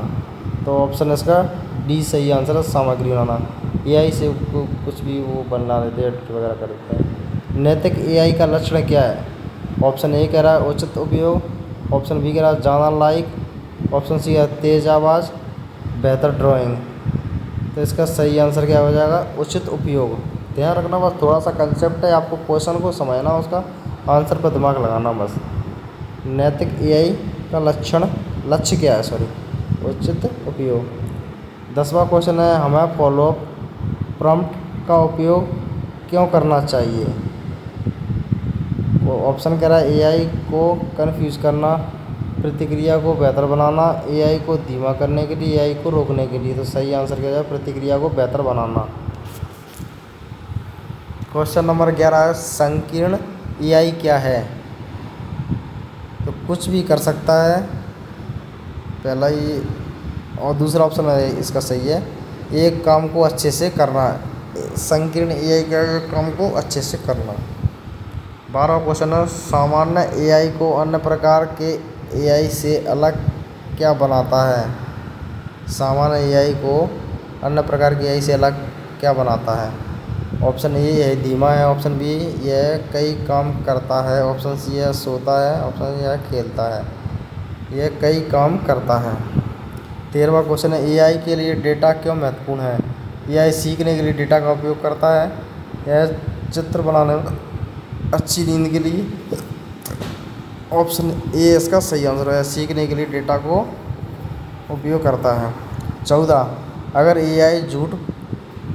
तो ऑप्शन इसका डी सही आंसर है, सामग्री बनाना। AI से कुछ भी वो बना देते हैं, एडिट वगैरह कर देते हैं। नैतिक AI का लक्षण क्या है? ऑप्शन ए कह रहा है उचित उपयोग, ऑप्शन बी कह रहा है ज़्यादा लाइक, ऑप्शन सी है तेज़ आवाज़, बेहतर ड्राइंग। तो इसका सही आंसर क्या हो जाएगा? उचित उपयोग। ध्यान रखना बस, थोड़ा सा कंसेप्ट है, आपको क्वेश्चन को समझना, उसका आंसर पर दिमाग लगाना बस। नैतिक AI का लक्ष्य क्या है? उचित उपयोग। 10वां क्वेश्चन है हमें फॉलोअप प्रॉम्प्ट का उपयोग क्यों करना चाहिए? वो ऑप्शन कह रहा है AI को कन्फ्यूज़ करना, प्रतिक्रिया को बेहतर बनाना, AI को धीमा करने के लिए, AI को रोकने के लिए। तो सही आंसर क्या है? प्रतिक्रिया को बेहतर बनाना। क्वेश्चन नंबर 11 है संकीर्ण AI क्या है? तो कुछ भी कर सकता है पहला ही, और दूसरा ऑप्शन है इसका सही है, एक काम को अच्छे से करना है। संकीर्ण AI क्या है? एक काम को अच्छे से करना। 12वां क्वेश्चन है सामान्य AI को अन्य प्रकार के AI से अलग क्या बनाता है? सामान्य AI को अन्य प्रकार के AI से अलग क्या बनाता है? ऑप्शन ए है धीमा है, ऑप्शन बी यह कई काम करता है, ऑप्शन सी है सोता है, ऑप्शन यह खेलता है। यह कई काम करता है। 13वां क्वेश्चन है AI के लिए डेटा क्यों महत्वपूर्ण है? एआई सीखने के लिए डेटा का उपयोग करता है। यह चित्र बनाने में अच्छी नींद के लिए। ऑप्शन ए इसका सही आंसर है, सीखने के लिए डेटा को उपयोग करता है। 14, अगर एआई झूठ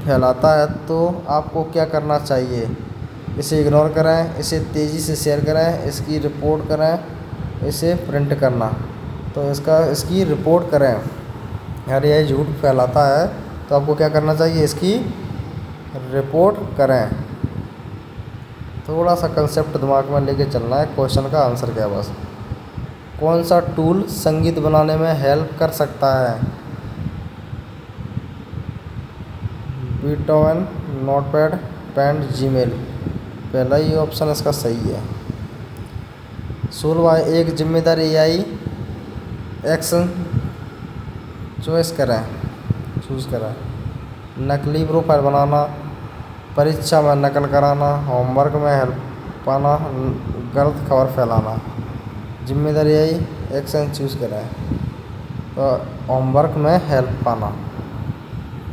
फैलाता है तो आपको क्या करना चाहिए? इसे इग्नोर करें, इसे तेज़ी से शेयर करें, इसकी रिपोर्ट करें, इसे प्रिंट करना। तो इसकी रिपोर्ट करें। अगर एआई झूठ फैलाता है तो आपको क्या करना चाहिए? इसकी रिपोर्ट करें। थोड़ा सा कंसेप्ट दिमाग में लेके चलना है, क्वेश्चन का आंसर क्या है बस। कौन सा टूल संगीत बनाने में हेल्प कर सकता है? बीटोवन, नोटपैड, पेंट, जीमेल। पहला ही ऑप्शन इसका सही है। 16, एक जिम्मेदार एआई एक्शन चूज़ करें। नकली प्रोफाइल बनाना, परीक्षा में नकल कराना, होमवर्क में हेल्प पाना, गलत खबर फैलाना। जिम्मेदार एआई एक्शन चूज़ करें। तो होमवर्क में हेल्प पाना।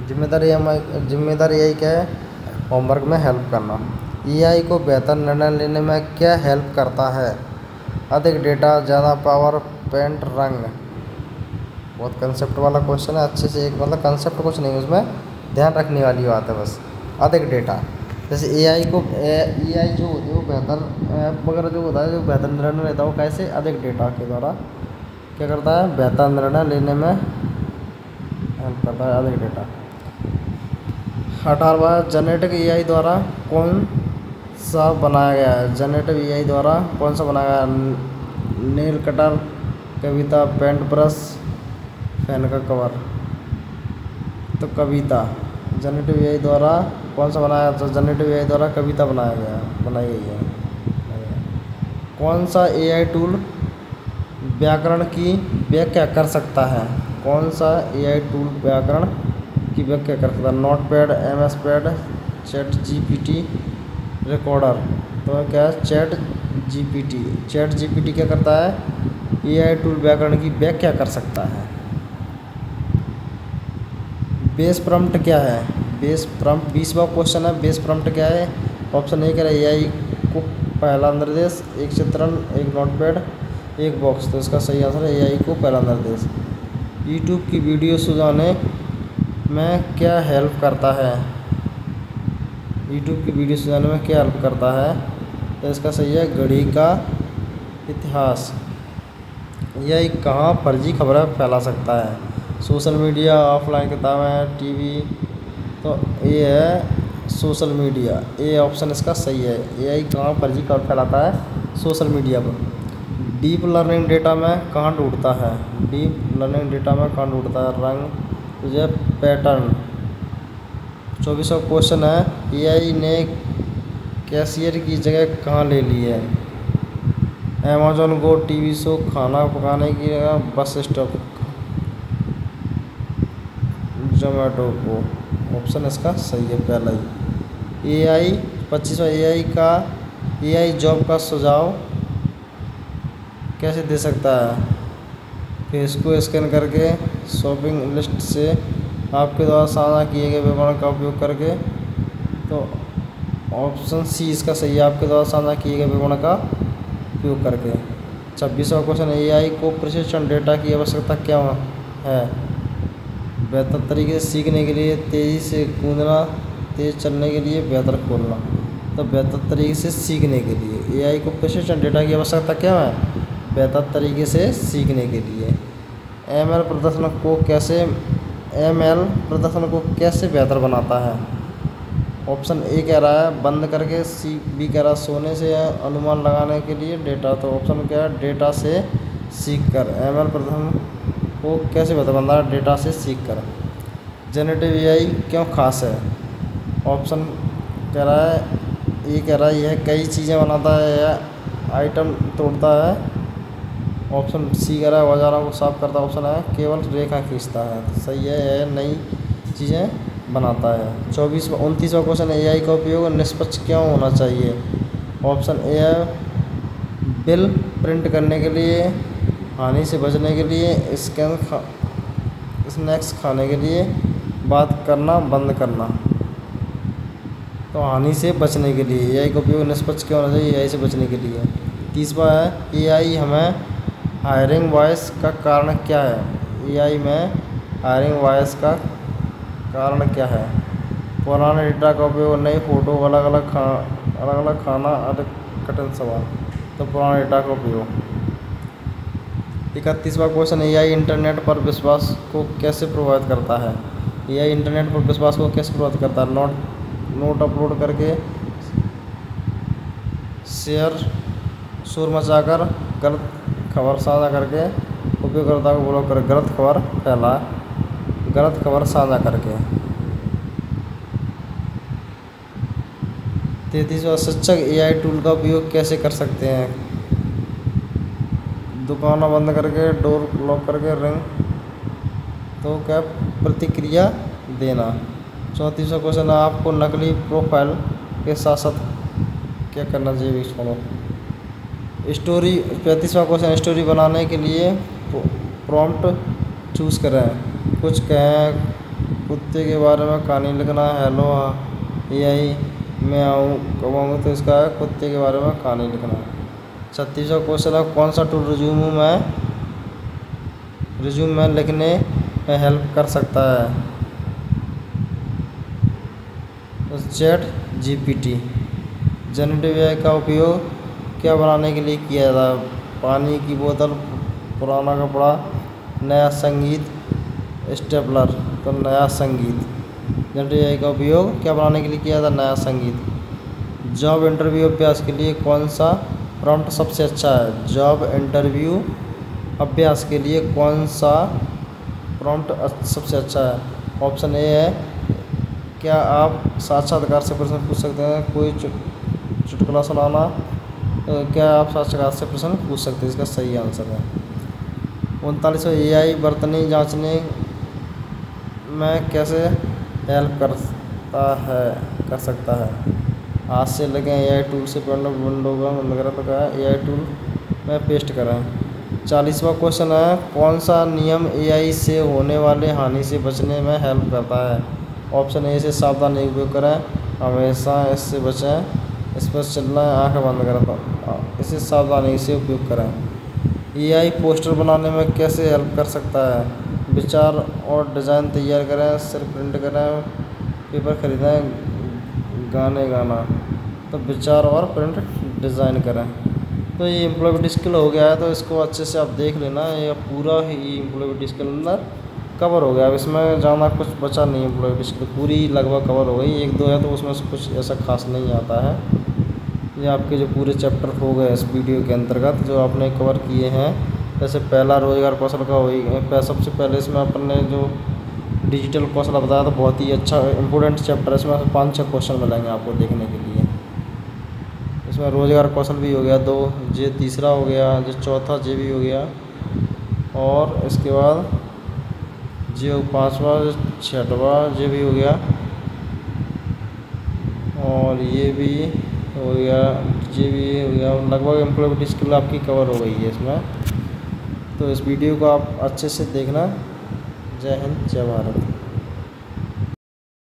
जिम्मेदार एआई क्या है? होमवर्क में हेल्प करना। एआई को बेहतर निर्णय लेने में क्या हेल्प करता है? अधिक डेटा, ज़्यादा पावर, पेंट, रंग। बहुत कंसेप्ट वाला क्वेश्चन है, अच्छे से एक मतलब कंसेप्ट कुछ नहीं, उसमें ध्यान रखने वाली बात है बस। अधिक डेटा, जैसे एआई जो होती है वो बेहतर ऐप वगैरह जो होता है, जो बेहतर निर्णय लेता है वो कैसे? अधिक डेटा के द्वारा क्या करता है? बेहतर निर्णय लेने में हेल्प करता है, अधिक डेटा। 18, जेनेटिक एआई द्वारा कौन सा बनाया गया है? जेनेटिव एआई द्वारा कौन सा बनाया गया है? नेल कटर, कविता, पेंट ब्रश, फैन का कवर। तो कविता। जेनेटिव एआई द्वारा कौन सा बनाया? तो जेनेटिव एआई द्वारा कविता बनाई गई है। कौन सा एआई टूल व्याकरण की व्याख्या कर सकता है? कौन सा एआई टूल व्याकरण की व्याख्या कर सकता है? Notepad, MS pad, chat GPT, recorder. तो क्या है? चैट जीपीटी क्या करता है? एआई टूल व्याकरण की व्याख्या कर सकता है। बेस प्रॉम्प्ट क्या है? बेस प्रॉम्प्ट 20वां क्वेश्चन है। बेस प्रॉम्प्ट क्या है? ऑप्शन ए कह रहा है एआई को पहला निर्देश, एक चित्रण, एक नोटपैड, एक बॉक्स। तो इसका सही आंसर है एआई को पहला निर्देश। यूट्यूब की वीडियो सुझाने में क्या हेल्प करता है? यूट्यूब की वीडियो सुझाने में क्या हेल्प करता है? तो इसका सही है घड़ी का इतिहास। एआई कहाँ फर्जी खबरें फैला सकता है? सोशल मीडिया, ऑफलाइन किताबें, टीवी। तो ये है सोशल मीडिया। ए ऑप्शन इसका सही है। एआई कहाँ फर्जी खबर फैलाता है? सोशल मीडिया पर। डीप लर्निंग डेटा में कहाँ ढूंढता है? डीप लर्निंग डेटा में कहाँ ढूंढता है? रंग, तुझे पैटर्न। 24वां क्वेश्चन है एआई ने कैशियर की जगह कहाँ ले ली है? अमेज़न गो, टीवी शो, खाना पकाने की जगह, बस स्टॉप, जोमेटो को। ऑप्शन इसका सही है पहला ही। एआई 25वां एआई जॉब का सुझाव कैसे दे सकता है? फेस को स्कैन करके, शॉपिंग लिस्ट से, आपके द्वारा साझा किए गए विवरण का उपयोग करके। तो ऑप्शन सी इसका सही है, आपके द्वारा साझा किए गए विवरण का उपयोग करके। 26वां क्वेश्चन, एआई को प्रशिक्षण डेटा की आवश्यकता क्या है? बेहतर तरीके से सीखने के लिए, तेज़ी से कूदना, तेज़ चलने के लिए, बेहतर खोलना। तो बेहतर तरीके से सीखने के लिए एआई को प्रशिक्षण डेटा की आवश्यकता क्या है? बेहतर तरीके से सीखने के लिए। एमएल प्रदर्शन को कैसे बेहतर बनाता है? ऑप्शन ए कह रहा है बंद करके, सी बी कह रहा है सोने से, अनुमान लगाने के लिए, डेटा। तो ऑप्शन क्या है? डेटा से सीख कर। एमएल प्रदर्शन को कैसे बेहतर बनता है? डेटा से सीख कर। जेनेटिव एआई क्यों खास है? ऑप्शन कह रहा है ये कह रहा है यह कई चीज़ें बनाता है या आइटम तोड़ता है। ऑप्शन सी कह रहा है औजारों को साफ करता है। ऑप्शन है केवल रेखा खींचता है। तो सही है, यह नई चीज़ें बनाता है। 29वां क्वेश्चन, एआई का उपयोग निष्पक्ष क्यों होना चाहिए? ऑप्शन ए है बिल प्रिंट करने के लिए, हानि से बचने के लिए, स्नैक्स खाने के लिए, बात करना बंद करना। तो हानि से बचने के लिए एआई का उपयोग निष्पक्ष क्यों होना चाहिए? एआई से बचने के लिए। तीसरा है एआई हमें हायरिंग वॉइस का कारण क्या है? एआई में हायरिंग वॉइस का कारण क्या है? पुराने डेटा का उपयोग, नई फोटो, अलग अलग खाना, अधिक कठिन सवाल। तो पुराने डेटा का उपयोग। 31वां क्वेश्चन, एआई इंटरनेट पर विश्वास को कैसे प्रभावित करता है? एआई इंटरनेट पर विश्वास को कैसे प्रभावित करता है? नोट अपलोड करके, शोर मचाकर, गलत खबर साझा करके, उपयोगकर्ता को ब्लॉक कर, गलत खबर साझा करके। 33वां, शिक्षक एआई टूल का उपयोग कैसे कर सकते हैं? दुकान बंद करके, डोर लॉक करके, रिंग तो क्या प्रतिक्रिया देना। 34वां क्वेश्चन, आपको नकली प्रोफाइल के साथ साथ क्या करना चाहिए? छोड़ो स्टोरी। 35वां क्वेश्चन, स्टोरी बनाने के लिए प्रॉम्प्ट चूज़ करें। कुछ कहें, कुत्ते के बारे में कहानी लिखना। हेलो एआई, मैं कब आऊँगा? तो इसका है कुत्ते के बारे में कहानी लिखना। 36वां क्वेश्चन है, कौन सा टूल रिज्यूम में लिखने में हेल्प कर सकता है? Chat GPT. जनरेटिव एआई का उपयोग क्या बनाने के लिए किया जाता है? पानी की बोतल, पुराना कपड़ा, नया संगीत, स्टेपलर। तो नया संगीत। जनरेटिव एआई का उपयोग क्या बनाने के लिए किया जाता है? नया संगीत। जॉब इंटरव्यू अभ्यास के लिए कौन सा प्रॉम्प्ट सबसे अच्छा है? जॉब इंटरव्यू अभ्यास के लिए कौन सा प्रॉम्प्ट सबसे अच्छा है? ऑप्शन ए है, क्या आप साक्षात्कार से प्रश्न पूछ सकते हैं? कोई चुटकुला सुनाना। क्या आप साक्षात्कार से प्रश्न पूछ सकते हैं? इसका सही आंसर है। 39वां, एआई बर्तनी जांचने में कैसे हेल्प कर सकता है? हाथ से लगे एआई टूल से विंडो का बंद करें तो क्या है? एआई टूल में पेस्ट करें। 40वां क्वेश्चन है, कौन सा नियम एआई से होने वाले हानि से बचने में हेल्प करता है? ऑप्शन ए से सावधानी उपयोग करें, हमेशा इससे बचें, इस पर चलना है, आँखें बंद करें तो इसे सावधानी से उपयोग करें। एआई पोस्टर बनाने में कैसे हेल्प कर सकता है? विचार और डिज़ाइन तैयार करें, सिर्फ प्रिंट करें, पेपर खरीदें, गाने गाना। तो विचार और प्रिंट डिज़ाइन करें। तो ये एम्प्लॉयबिलिटी स्किल हो गया है, तो इसको अच्छे से आप देख लेना। ये पूरा ही एम्प्लॉयबिलिटी स्किल अंदर कवर हो गया। अब इसमें ज़्यादा कुछ बचा नहीं। एम्प्लॉयबिलिटी स्किल पूरी लगभग कवर हो गई। 1-2 है तो उसमें से कुछ ऐसा खास नहीं आता है। ये आपके जो पूरे चैप्टर हो गए इस वीडियो के अंतर्गत जो आपने कवर किए हैं। जैसे पहला रोजगार कौशल का हो गया। सबसे पहले इसमें अपन ने जो डिजिटल कौशल बताया तो बहुत ही अच्छा इंपॉर्टेंट चैप्टर है। इसमें 5-6 क्वेश्चन मिलेंगे आपको देखने के लिए। इसमें रोजगार कौशल भी हो गया 2, ये तीसरा हो गया, जो चौथा ये भी हो गया, और इसके बाद जो 5वां 6वां ये भी हो गया, और ये भी हो गया, ये भी हो गया। लगभग एम्प्लॉयबिलिटी स्किल आपकी कवर हो गई है इसमें। तो इस वीडियो को आप अच्छे से देखना। जय हिंद, जय भारत।